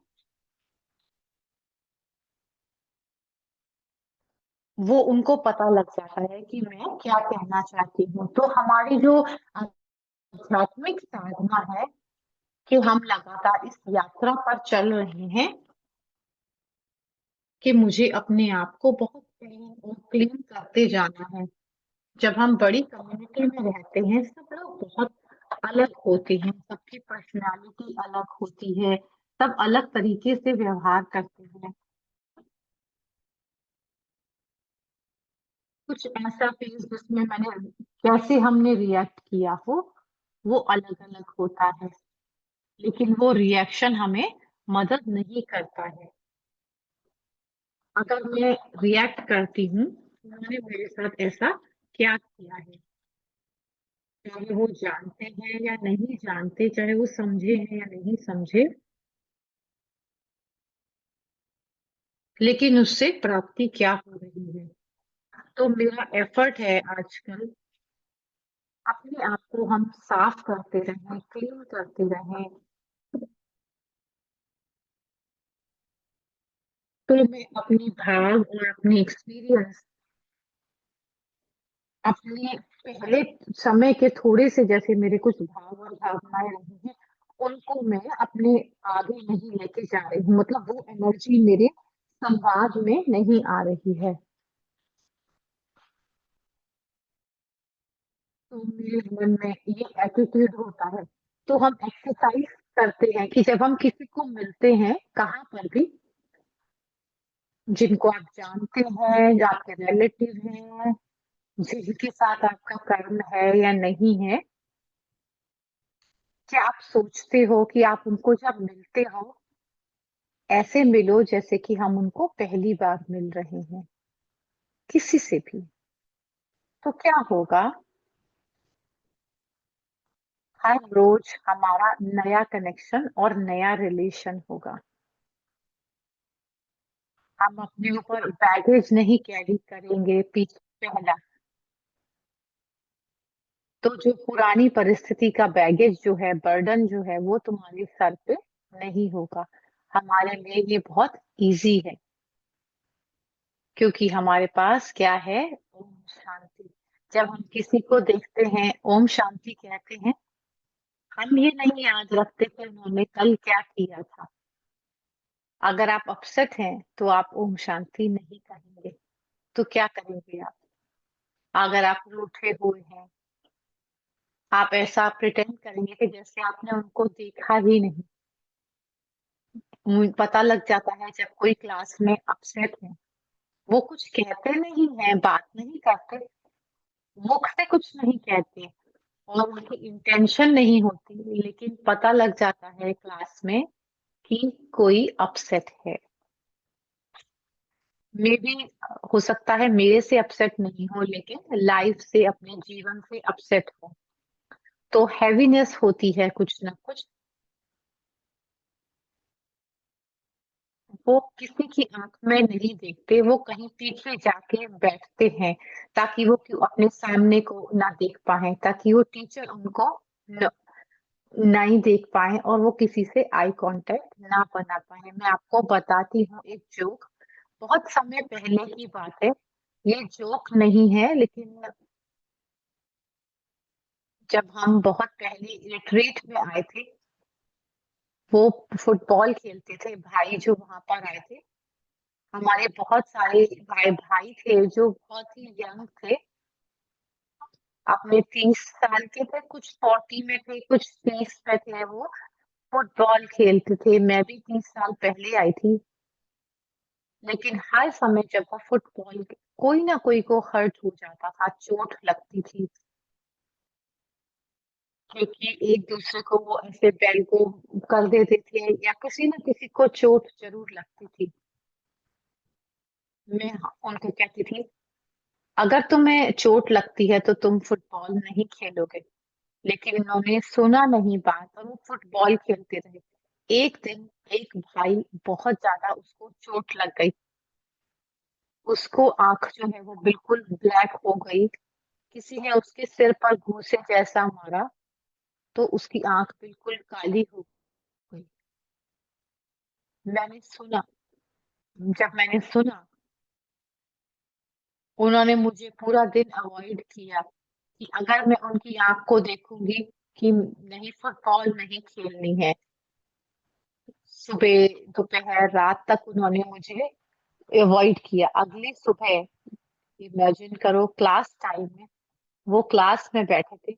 वो उनको पता लग जाता है कि मैं क्या कहना चाहती हूँ। तो हमारी जो आध्यात्मिक साधना है कि हम लगातार इस यात्रा पर चल रहे हैं कि मुझे अपने आप को बहुत क्लीन और क्लीन करते जाना है। जब हम बड़ी कम्युनिटी में रहते हैं, सब लोग बहुत अलग होते हैं, सबकी पर्सनैलिटी अलग होती है, सब अलग तरीके से व्यवहार करते हैं। कुछ ऐसा फेज़ जिसमें मैंने कैसे हमने रिएक्ट किया हो, वो अलग-अलग होता है, लेकिन वो रिएक्शन हमें मदद नहीं करता है। अगर मैं रिएक्ट करती हूँ, उन्होंने मेरे साथ ऐसा क्या किया है? चाहे वो जानते हैं या नहीं जानते, चाहे वो समझे हैं या नहीं समझे, लेकिन उससे प्राप्ति क्या हो रही है? तो मेरा एफर्ट है आजकल, अपने आप को हम साफ करते रहें, क्लीन करते रहें, तो मैं अपनी भाव और अपनी एक्सपीरियंस, अपने पहले समय के थोड़े से, जैसे मेरे कुछ भाव और भावनाएँ रही हैं, उनको मैं अपने आगे नहीं लेके जा रही हूँ। मतलब वो एनर्जी मेरे संवाद में नहीं आ रही है। तो मेरे मन में ये एटीट्यूड होता है। तो हम एक्सरसाइज़ करते हैं कि जब हम किसी को मिलते हैं, कहाँ पर भी, जिनको आप जानते हैं या आपके रिलेटिव हैं, जिनके साथ आपका कर्म है या नहीं है, क्या आप सोचते हो कि आप उनको जब मिलते हो, ऐसे मिलो जैसे कि हम उनको पहली बार मिल रहे हैं, किसी से भी। तो क्या होगा, हर रोज़ हमारा नया कनेक्शन और नया रिलेशन होगा। हम अपने ऊपर बैगेज नहीं कैरी करेंगे पहला। तो जो पुरानी परिस्थिति का बैगेज जो है, बर्डन जो है, वो तुम्हारे सर पे नहीं होगा। हमारे लिए ये बहुत ईज़ी है, क्योंकि हमारे पास क्या है? ओम शांति। जब हम किसी को देखते हैं, ओम शांति कहते हैं, हम ये नहीं याद रखते कि उन्होंने कल क्या किया था। अगर आप अपसेट हैं, तो आप ओम शांति नहीं कहेंगे, तो क्या करेंगे आप? अगर आप रूठे हुए हैं, आप ऐसा प्रिटेंड करेंगे कि जैसे आपने उनको देखा ही नहीं। पता लग जाता है जब कोई क्लास में अपसेट है, वो कुछ कहते नहीं हैं, बात नहीं करते, मुख से कुछ नहीं कहते, और उनकी इंटेंशन नहीं होती, लेकिन पता लग जाता है क्लास में कि कोई अपसेट है। मे बी हो सकता है मेरे से अपसेट नहीं हो, लेकिन लाइफ से, अपने जीवन से अपसेट हो। तो हैवीनेस होती है कुछ ना कुछ। वो किसी की आंख में नहीं देखते, वो कहीं पीछे जाके बैठते हैं ताकि वो क्यों अपने सामने को ना देख पाए, ताकि वो टीचर उनको न, नहीं देख पाए और वो किसी से आई कांटेक्ट ना बना पाए। मैं आपको बताती हूँ एक जोक। बहुत समय पहले की बात है, ये जोक नहीं है, लेकिन जब हम बहुत पहले रिट्रीट में आए थे, वो फुटबॉल खेलते थे भाई जो वहां पर आए थे। हमारे बहुत सारे भाई भाई थे जो बहुत ही यंग थे, अपने 30 साल के थे, कुछ 40 में थे, कुछ 30 में थे। वो फुटबॉल खेलते थे। मैं भी 30 साल पहले आई थी, लेकिन हर समय जब वो फुटबॉल, कोई ना कोई को हर्ट हो जाता था, चोट लगती थी, क्योंकि एक दूसरे को वो ऐसे बेल को कर देते थे या किसी न किसी को चोट जरूर लगती थी। मैं उनको कहती थी, अगर तुम्हें चोट लगती है तो तुम फुटबॉल नहीं खेलोगे। लेकिन उन्होंने सुना नहीं बात और वो फुटबॉल खेलते रहे। एक दिन एक भाई, बहुत ज्यादा उसको चोट लग गई। उसको आंख जो है वो बिल्कुल ब्लैक हो गई। किसी ने उसके सिर पर घूंसे जैसा मारा, तो उसकी आंख बिल्कुल काली हो गई। मैंने सुना, जब मैंने सुना, उन्होंने मुझे पूरा दिन अवॉइड किया कि अगर मैं उनकी आंख को देखूंगी कि नहीं, फुटबॉल नहीं खेलनी है। सुबह, दोपहर, रात तक उन्होंने मुझे अवॉइड किया। अगली सुबह, इमेजिन करो, क्लास टाइम में वो क्लास में बैठे थे,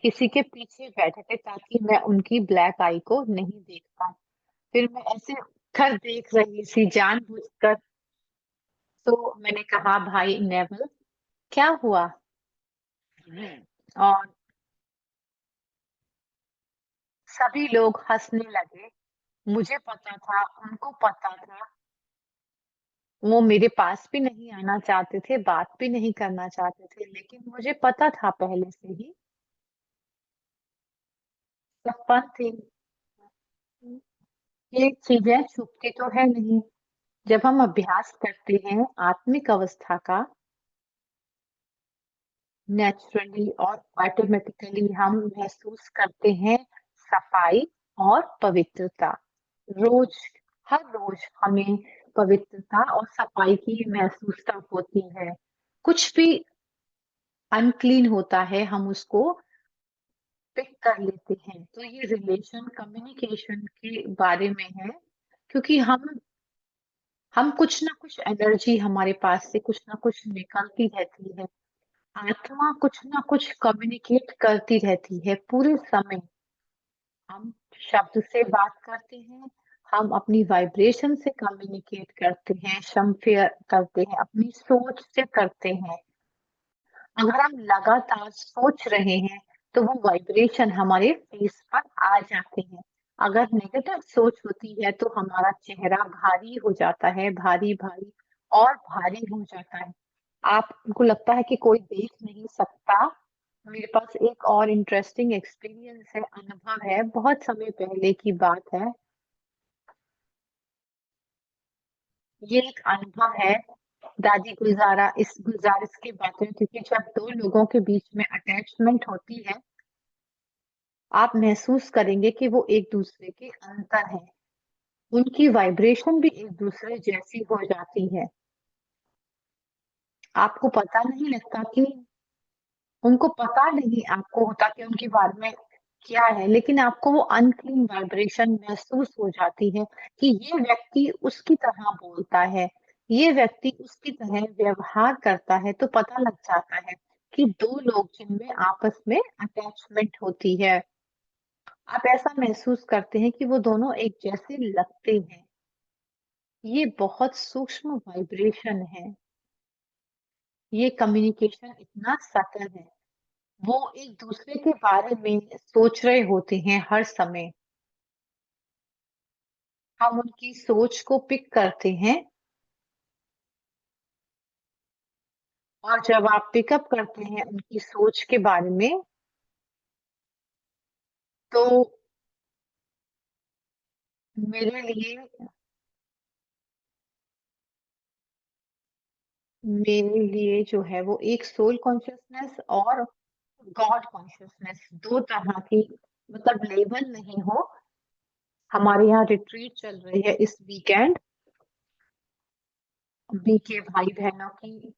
किसी के पीछे बैठे थे ताकि मैं उनकी ब्लैक आई को नहीं देख पाऊं। फिर मैं ऐसे कर देख रही थी जानबूझकर। तो मैंने कहा, भाई नेवल, क्या हुआ? और सभी लोग हंसने लगे। मुझे पता था, उनको पता था। वो मेरे पास भी नहीं आना चाहते थे, बात भी नहीं करना चाहते थे, लेकिन मुझे पता था पहले से ही। सब फन थी। ये चीजें छुपती तो है नहीं। जब हम अभ्यास करते हैं आत्मिक अवस्था का, नेचुरली और ऑटोमेटिकली हम महसूस करते हैं सफाई और पवित्रता। रोज, हर रोज हमें पवित्रता और सफाई की महसूसता होती है। कुछ भी अनक्लीन होता है, हम उसको पिक कर लेते हैं। तो ये रिलेशन कम्युनिकेशन के बारे में है, क्योंकि हम कुछ ना कुछ एनर्जी, हमारे पास से कुछ ना कुछ निकलती रहती है। आत्मा कुछ ना कुछ कम्युनिकेट करती रहती है पूरे समय। हम शब्द से बात करते हैं, हम अपनी वाइब्रेशन से कम्युनिकेट करते हैं, समफेयर करते हैं, अपनी सोच से करते हैं। अगर हम लगातार सोच रहे हैं, तो वो वाइब्रेशन हमारे फेस पर आ जाते हैं। अगर नेगेटिव सोच होती है, तो हमारा चेहरा भारी हो जाता है, भारी भारी और भारी हो जाता है। आपको लगता है कि कोई देख नहीं सकता। मेरे पास एक और इंटरेस्टिंग एक्सपीरियंस है, अनुभव है, बहुत समय पहले की बात है। ये एक अनुभव है, दादी गुजारा इस गुजारिश की बात है, क्योंकि जब दो लोगों के बीच में अटैचमेंट होती है, आप महसूस करेंगे कि वो एक दूसरे के अंतर है। उनकी वाइब्रेशन भी एक दूसरे जैसी हो जाती है। आपको पता नहीं लगता कि, उनको पता नहीं आपको होता कि उनके बारे में क्या है, लेकिन आपको वो अनक्लीन वाइब्रेशन महसूस हो जाती है कि ये व्यक्ति उसकी तरह बोलता है, ये व्यक्ति उसकी तरह व्यवहार करता है। तो पता लग जाता है कि दो लोग जिनमें आपस में अटैचमेंट होती है। आप ऐसा महसूस करते हैं कि वो दोनों एक जैसे लगते हैं। ये बहुत सूक्ष्म वाइब्रेशन है। ये कम्युनिकेशन इतना सटल है। वो एक दूसरे के बारे में सोच रहे होते हैं हर समय। हम उनकी सोच को पिक करते हैं और जब आप पिकअप करते हैं उनकी सोच के बारे में, तो मेरे लिए मेरे लिए जो है वो एक सोल कॉन्शसनेस और गॉड कॉन्शसनेस 2 तरह की, मतलब लेवल नहीं हो। हमारे यहाँ रिट्रीट चल रही है इस वीकेंड बीके भाई-बहनों की,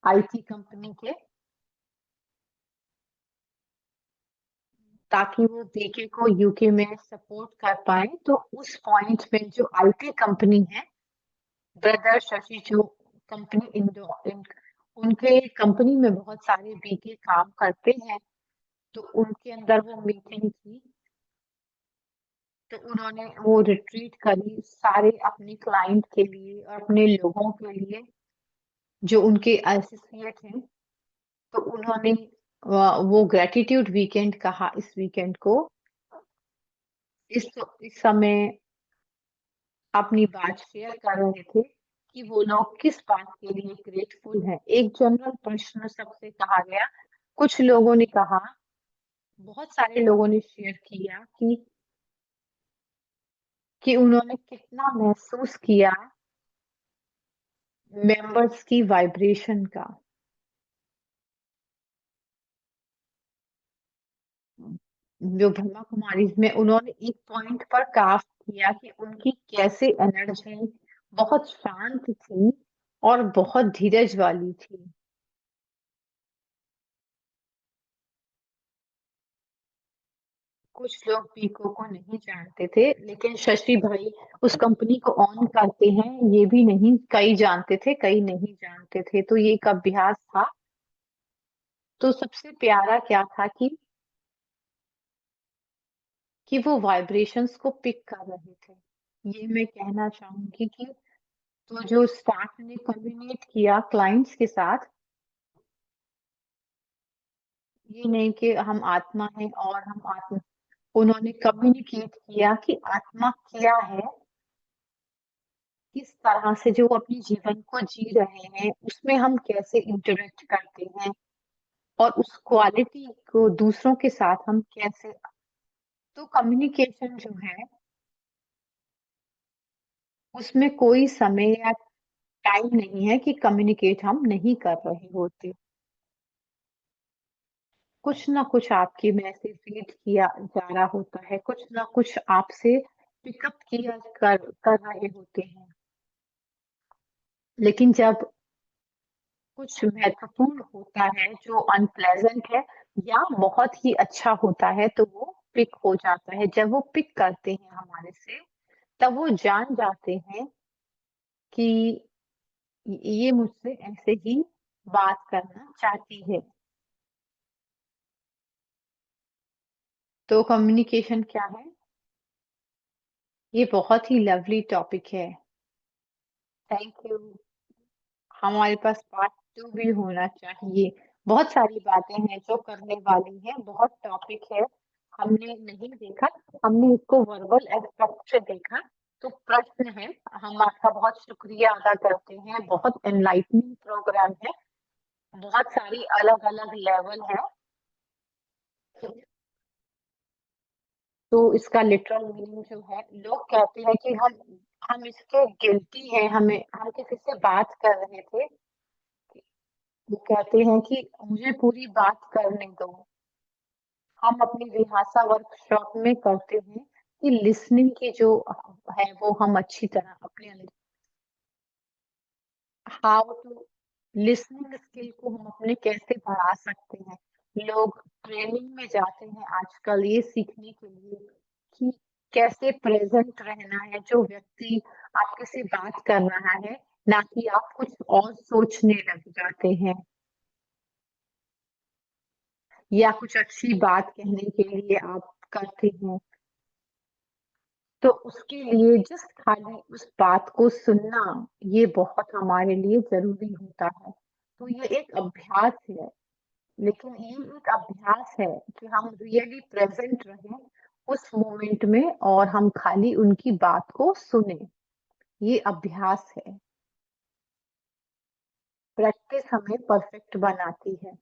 आईटी कंपनी के, ताकि वो बीके को यूके में सपोर्ट कर पाएँ। तो उस पॉइंट में जो आईटी कंपनी है, ब्रदर शशि जो कंपनी उनके कंपनी में बहुत सारे बीके काम करते हैं, तो उनके अंदर वो मीटिंग थी। तो उन्होंने वो रिट्रीट करी सारे अपने क्लाइंट के लिए और अपने लोगों के लिए जो उनके एसोसिएट हैं। तो उन्होंने वो ग्रैटिट्यूड वीकेंड कहा इस वीकेंड को। इस समय अपनी बात शेयर कर रहे थे कि वो लोग किस बात के लिए ग्रेटफुल हैं। एक जनरल प्रश्न सबसे कहा गया। कुछ लोगों ने कहा, बहुत सारे लोगों ने शेयर किया कि उन्होंने कितना महसूस किया मेंबर्स की वाइब्रेशन का। जो ब्रह्मा कुमारीज़ में उन्होंने एक पॉइंट पर कास्ट किया कि उनकी कैसे एनर्जी बहुत शांत थी और बहुत धीरज वाली थी। कुछ लोग पीको को नहीं जानते थे, लेकिन शशि भाई उस कंपनी को ऑन करते हैं, ये भी नहीं कई जानते थे, कई नहीं जानते थे। तो ये एक अभ्यास था। तो सबसे प्यारा क्या था कि वो वाइब्रेशंस को पिक कर रहे थे। ये मैं कहना चाहूँगी कि तो जो स्टाफ ने कम्युनिकेट किया क्लाइंट्स के साथ, ये नहीं कि हम आत्मा हैं और हम आत्मा, उन्होंने कम्युनिकेट किया कि आत्मा क्या है, किस तरह से जो अपने जीवन को जी रहे हैं, उसमें हम कैसे इंटरैक्ट करते हैं और उस क्वालिटी को दूसरों के साथ हम कैसे, तो कम्युनिकेशन जो है, उसमें कोई समय या टाइम नहीं है कि कम्युनिकेट हम नहीं कर रहे होते। कुछ ना कुछ आपकी में से फ़ीड किया जा रहा होता है, कुछ ना कुछ आपसे पिकअप किया कर रहे होते हैं। लेकिन जब कुछ महत्वपूर्ण होता है जो अनप्लेज़ेंट है या बहुत ही अच्छा होता है, तो वो पिक हो जाता है। जब वो पिक करते हैं हमारे से, तब वो जान जाते हैं कि ये मुझसे ऐसे ही बात करना चाहती है। तो कम्युनिकेशन क्या है? ये बहुत ही लवली टॉपिक है। Thank you. हमारे पास पार्ट 2 भी होना चाहिए। बहुत सारी बातें हैं जो करने वाली हैं, बहुत टॉपिक है, हमने नहीं देखा, हमने इसको वर्बल एस्पेक्ट से देखा। तो प्रश्न है, हम आपका बहुत शुक्रिया अदा करते हैं, बहुत एनलाइटनिंग प्रोग्राम है, बहुत सारी अलग-अलग लेवल है। तो इसका लिटरल मीनिंग जो है, लोग कहते हैं कि हम इसके गिल्टी हैं, हम किसी से बात कर रहे थे, वो कहते हैं कि मुझे पूरी बात करने दो। हम अपनी विहासा वर्कशॉप में करते हैं कि लिसनिंग की जो है वो हम अच्छी तरह अपने अंदर, हाउ टू लिसनिंग स्किल को हम अपने कैसे बढ़ा सकते हैं। लोग ट्रेनिंग में जाते हैं आजकल ये सीखने के लिए कि कैसे प्रेज़ेंट रहना है, जो व्यक्ति आपके से बात कर रहा है, ना कि आप कुछ और सोचने लग जाते हैं या कुछ अच्छी बात कहने के लिए आप करते हैं। तो उसके लिए जस्ट खाली उस बात को सुनना, ये बहुत हमारे लिए ज़रूरी होता है। तो ये एक अभ्यास है। लेकिन ये एक अभ्यास है कि हम रियली प्रेजेंट रहें उस मोमेंट में और हम खाली उनकी बात को सुने। ये अभ्यास है। प्रैक्टिस हमें परफेक्ट बनाती है।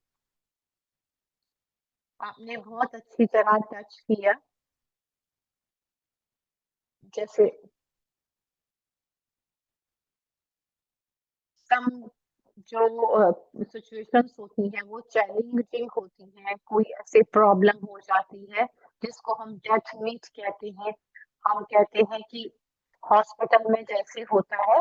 आपने बहुत अच्छी तरह टच किया। जैसे सम जो सिचुएशंस होती हैं वो चैलेंजिंग होती हैं, कोई ऐसे प्रॉब्लम हो जाती है जिसको हम डेथ मीट कहते हैं। हम कहते हैं कि हॉस्पिटल में जैसे होता है,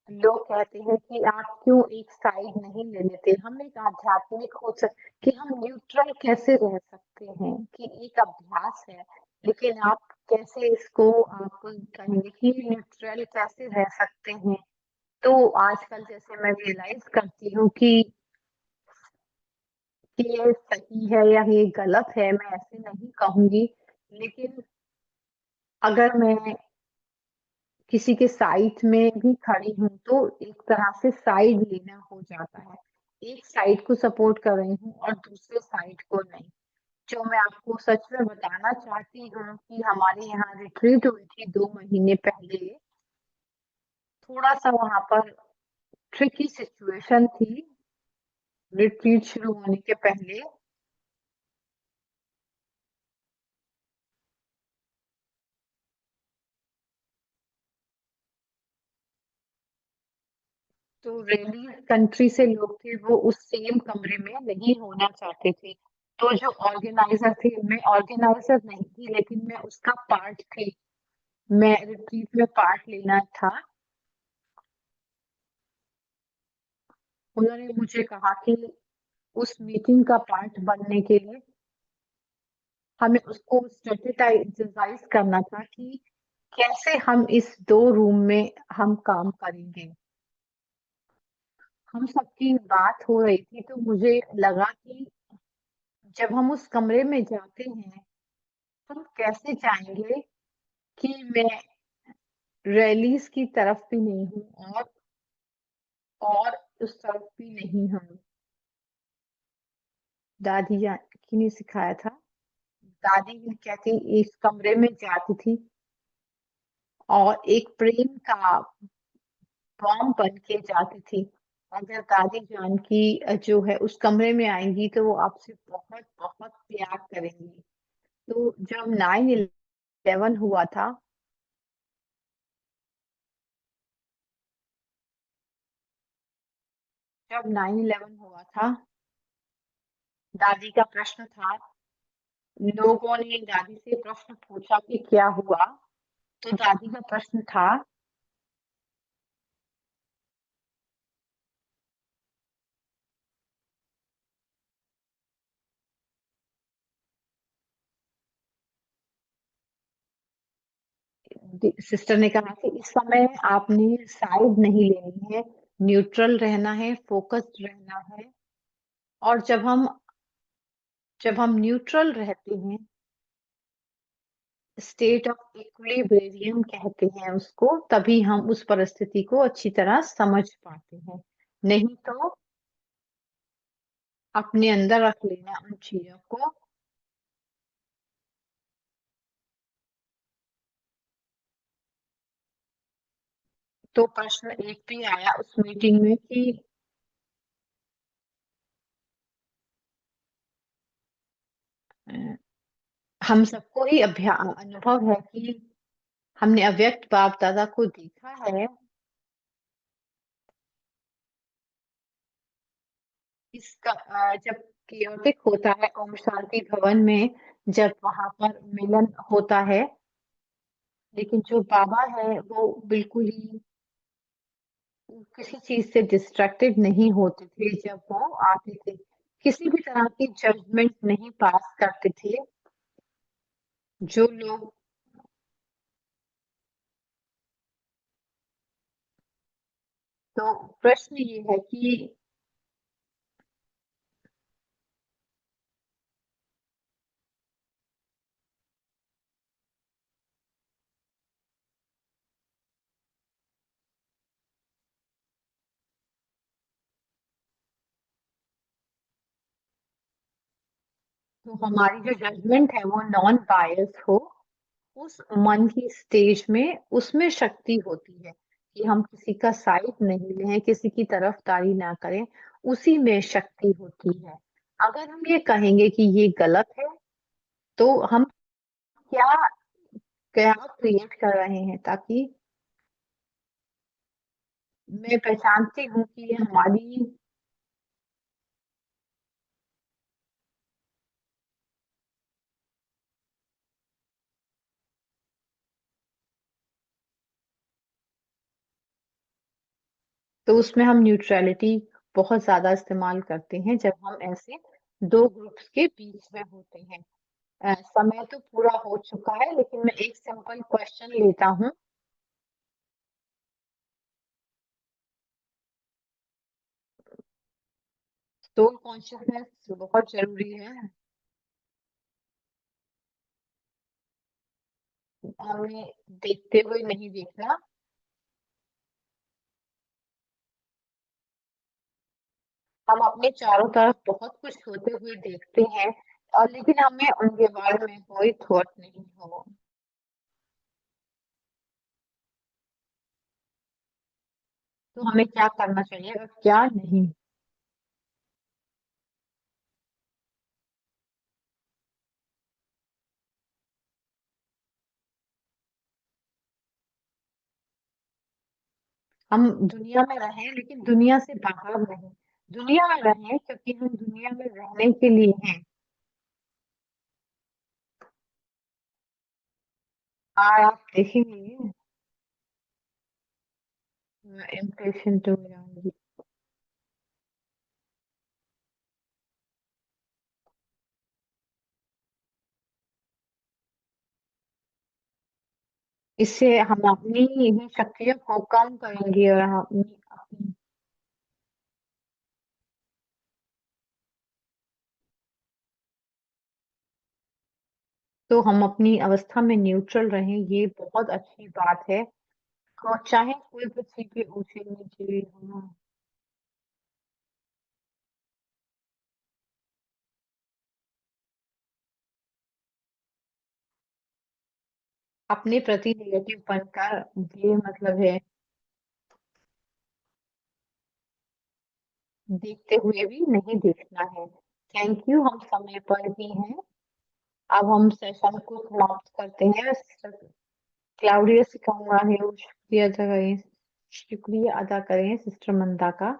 लोग कहते हैं कि आप क्यों एक साइड नहीं ले लेते? हम एक आध्यात्मिक हो सक कि हम न्यूट्रल कैसे रह सकते हैं, कि एक अभ्यास है, लेकिन आप कैसे इसको आप कहेंगे कि न्यूट्रल कैसे रह सकते हैं? तो आजकल जैसे मैं रियलाइज़ करती हूँ कि ये सही है या ये गलत है, मैं ऐसे नहीं कहूँगी। लेकिन अगर मैं किसी के साइड में भी खड़ी हूँ, तो एक तरह से साइड लेना हो जाता है। एक साइड को सपोर्ट कर रही हूँ और दूसरे साइड को नहीं। जो मैं आपको सच में बताना चाहती हूँ कि हमारे यहाँ रिट्रीट हुई थी 2 महीने पहले, थोड़ा-सा वहाँ पर ट्रिकी सिचुएशन थी, रिट्रीट शुरू होने के पहले। तो रैली कंट्री से लोग थे, वो उस सेम कमरे में नहीं होना चाहते थे। तो जो ऑर्गेनाइज़र थे, मैं ऑर्गेनाइज़र नहीं थी, लेकिन मैं उसका पार्ट थी। मैं रिट्रीट में पार्ट लेना था। उन्होंने मुझे कहा कि उस मीटिंग का पार्ट बनने के लिए हमें उसको स्ट्रैटेजाइज़ करना था कि कैसे हम इस 2 रूम में हम काम करेंगे। हम सबकी बात हो रही थी, तो मुझे लगा कि जब हम उस कमरे में जाते हैं, हम कैसे जाएँगे कि मैं रैलीज़ की तरफ भी नहीं हूँ और उस तरफ भी नहीं हूँ। दादी जी ने सिखाया था। दादी भी कहती इस कमरे में जाती थी और एक प्रेम का बॉम्ब बन के जाती थी। अगर दादी जान की जो है उस कमरे में आएँगी तो वो आपसे बहुत-बहुत प्यार करेंगी। तो जब 9/11 हुआ था, जब 9/11 हुआ था, दादी का प्रश्न था, लोगों ने दादी से प्रश्न पूछा कि क्या हुआ? तो दादी का प्रश्न था, सिस्टर ने कहा कि इस समय आपने साइड नहीं लेनी है, न्यूट्रल रहना है, फोकस्ड रहना है और जब हम न्यूट्रल रहते हैं, स्टेट ऑफ इक्विलिब्रियम कहते हैं उसको, तभी हम उस परिस्थिति को अच्छी तरह समझ पाते हैं। नहीं तो अपने अंदर रख लेना उन चीज़ों को। तो प्रश्न एक भी आया उस मीटिंग में कि अ, हम सबको ही अनुभव है कि हमने अव्यक्त बाप-दादा को देखा है। इसका जब केओटिक होता है ओम शांति भवन में, जब वहाँ पर मिलन होता है, लेकिन जो बाबा है वो बिल्कुल ही किसी चीज़ से डिस्ट्रैक्टेड नहीं होते थे जब वो आते थे। किसी भी तरह की जजमेंट नहीं पास करते थे। जो लोग तो प्रश्न ये है कि तो हमारी जो जजमेंट है वो नॉन बायस हो, उस मन की स्टेज में उसमें शक्ति होती है कि हम किसी का साइड नहीं लें, किसी की तरफदारी ना करें, उसी में शक्ति होती है। अगर हम ये कहेंगे कि ये गलत है, तो हम क्या क्या क्रिएट कर रहे हैं ताकि मैं पहचानती हूँ कि ये हमारी तो उसमें हम न्यूट्रैलिटी बहुत ज़्यादा इस्तेमाल करते हैं जब हम ऐसे 2 ग्रुप्स के बीच में होते हैं। समय तो पूरा हो चुका है लेकिन मैं एक सिंपल क्वेश्चन लेता हूँ। सोल कॉन्शसनेस बहुत ज़रूरी है। हमें देखते हुए नहीं देखना, हम अपने चारों तरफ बहुत कुछ होते हुए देखते हैं और लेकिन हमें उनके बारे में कोई थॉट नहीं हो। तो हमें क्या करना चाहिए और क्या नहीं? हम दुनिया में रहें लेकिन दुनिया से बाहर नहीं। दुनिया में रहें क्योंकि हम दुनिया में रहने के लिए हैं। और आप देखेंगे इम्प्रेशन टू जाऊंगी। इससे हम अपनी ही शक्तियों को कम करेंगे और हम अपनी तो हम अपनी अवस्था में न्यूट्रल रहें, ये बहुत अच्छी बात है। और चाहे कोई किसी के ऊँचे नीचे हो। अपने प्रति नेगेटिव बनकर ये मतलब है देखते हुए भी नहीं देखना है। थैंक यू, हम समय पर भी हैं। अब हम सेशन को समाप्त करते हैं। क्लाउडिया से कहूँगा हेलो शुक्रिया अदा करें सिस्टर मंदा का।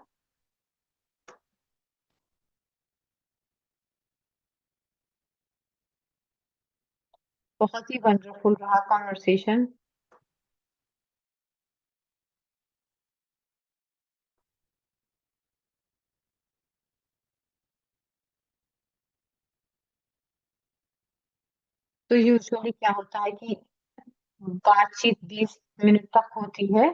बहुत ही वंडरफुल रहा कन्वर्सेशन। तो यूजुअली क्या होता है कि बातचीत 20 मिनट तक होती है।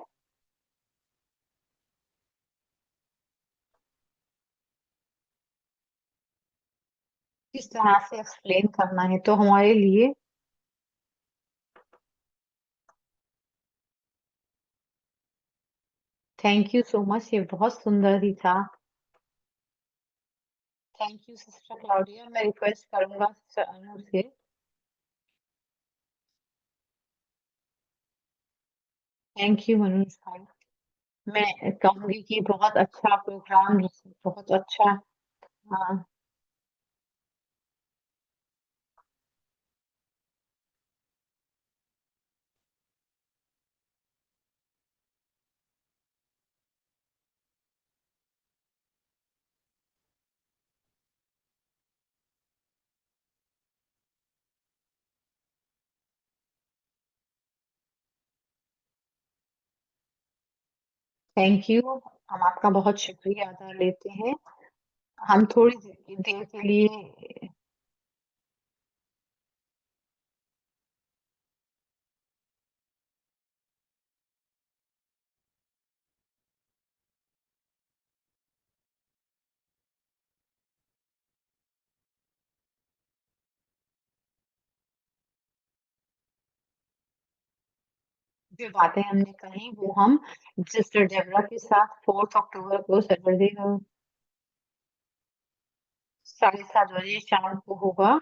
किस तरह से एक्सप्लेन करना है तो हमारे लिए थैंक यू सो मच, ये बहुत सुंदर ही था। थैंक यू सिस्टर क्लाउडिया, मैं रिक्वेस्ट करूंगा सिस्टर अनु से। थैंक यू मनोज भाई। मैं कहूंगी कि बहुत अच्छा प्रोग्राम, बहुत अच्छा। हाँ, थैंक यू। हम आपका बहुत शुक्रिया अदा लेते हैं। हम थोड़ी देर के लिए जो बातें हमने कही वो हम सिस्टर डेबरा के साथ 4 अक्टूबर को सैटरडे को 7:30 बजे शाम को होगा।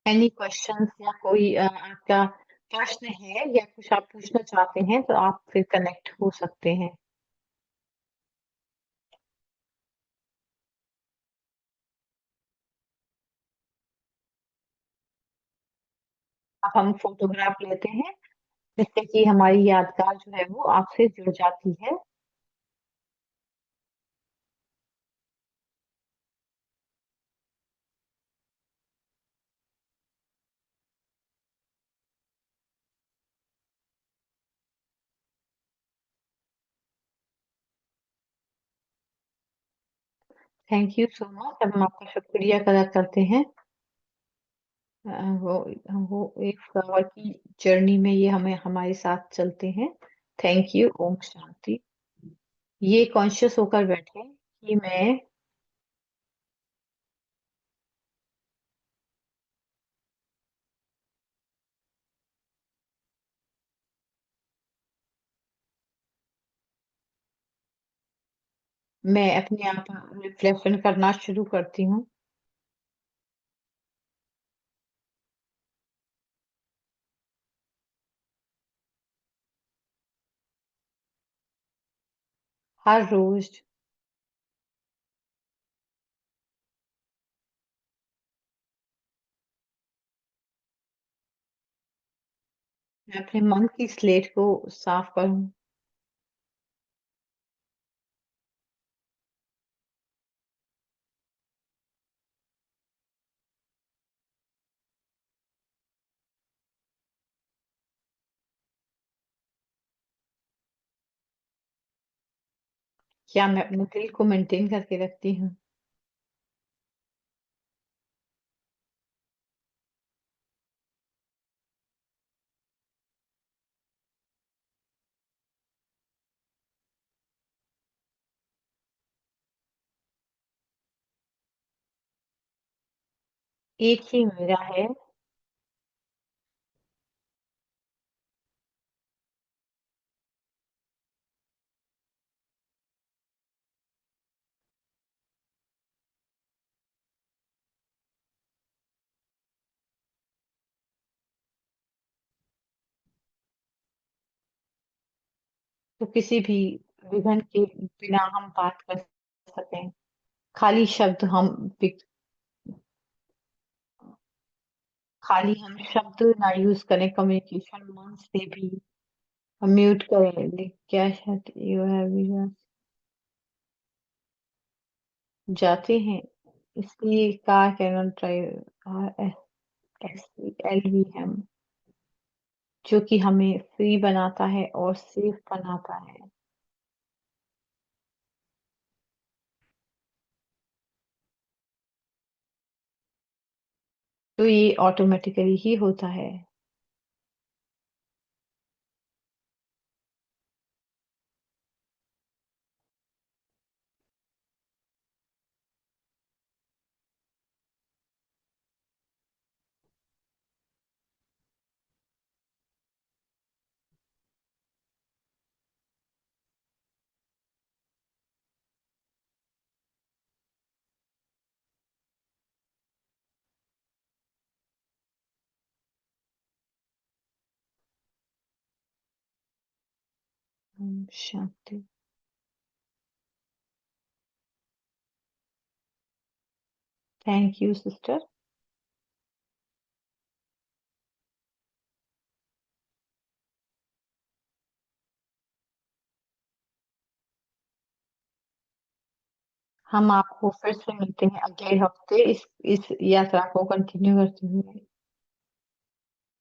एनी क्वेश्चंस या कोई आपका प्रश्न है या कुछ आप पूछना चाहते हैं तो आप फिर कनेक्ट हो सकते हैं। अब हम फोटोग्राफ लेते हैं जिससे कि हमारी यादगार जो है वो आपसे जुड़ जाती है। Thank you so much. अब हम आपका शुक्रिया अदा करते हैं। अ, वो वो एक फ्लावर की जर्नी में ये हमें हमारे साथ चलते हैं। Thank you. ओम शांति। ये कॉन्शियस होकर बैठे कि मैं अपने आप रिफ्लेक्शन करना शुरू करती हूँ। हर रोज मैं अपने मन की स्लेट को साफ करूँ। क्या मैं अपने दिल को मेंटेन करके रखती हूँ? एक ही मेरा है। तो किसी भी विघ्न के बिना हम बात कर सकें। खाली शब्द हम पिक खाली हम शब्द ना यूज़ करें कम्युनिकेशन मन से भी म्यूट करें। क्या शायद यू हैव जाते हैं इसलिए कार कैन नॉट ड्राइव एसएलवीएम जो कि हमें फ्री बनाता है और सेफ बनाता है। तो ये ऑटोमेटिकली ही होता है। शांति। Thank you sister. हम आपको फिर से मिलते हैं अगले हफ्ते इस यात्रा को कंटिन्यू करते हुए।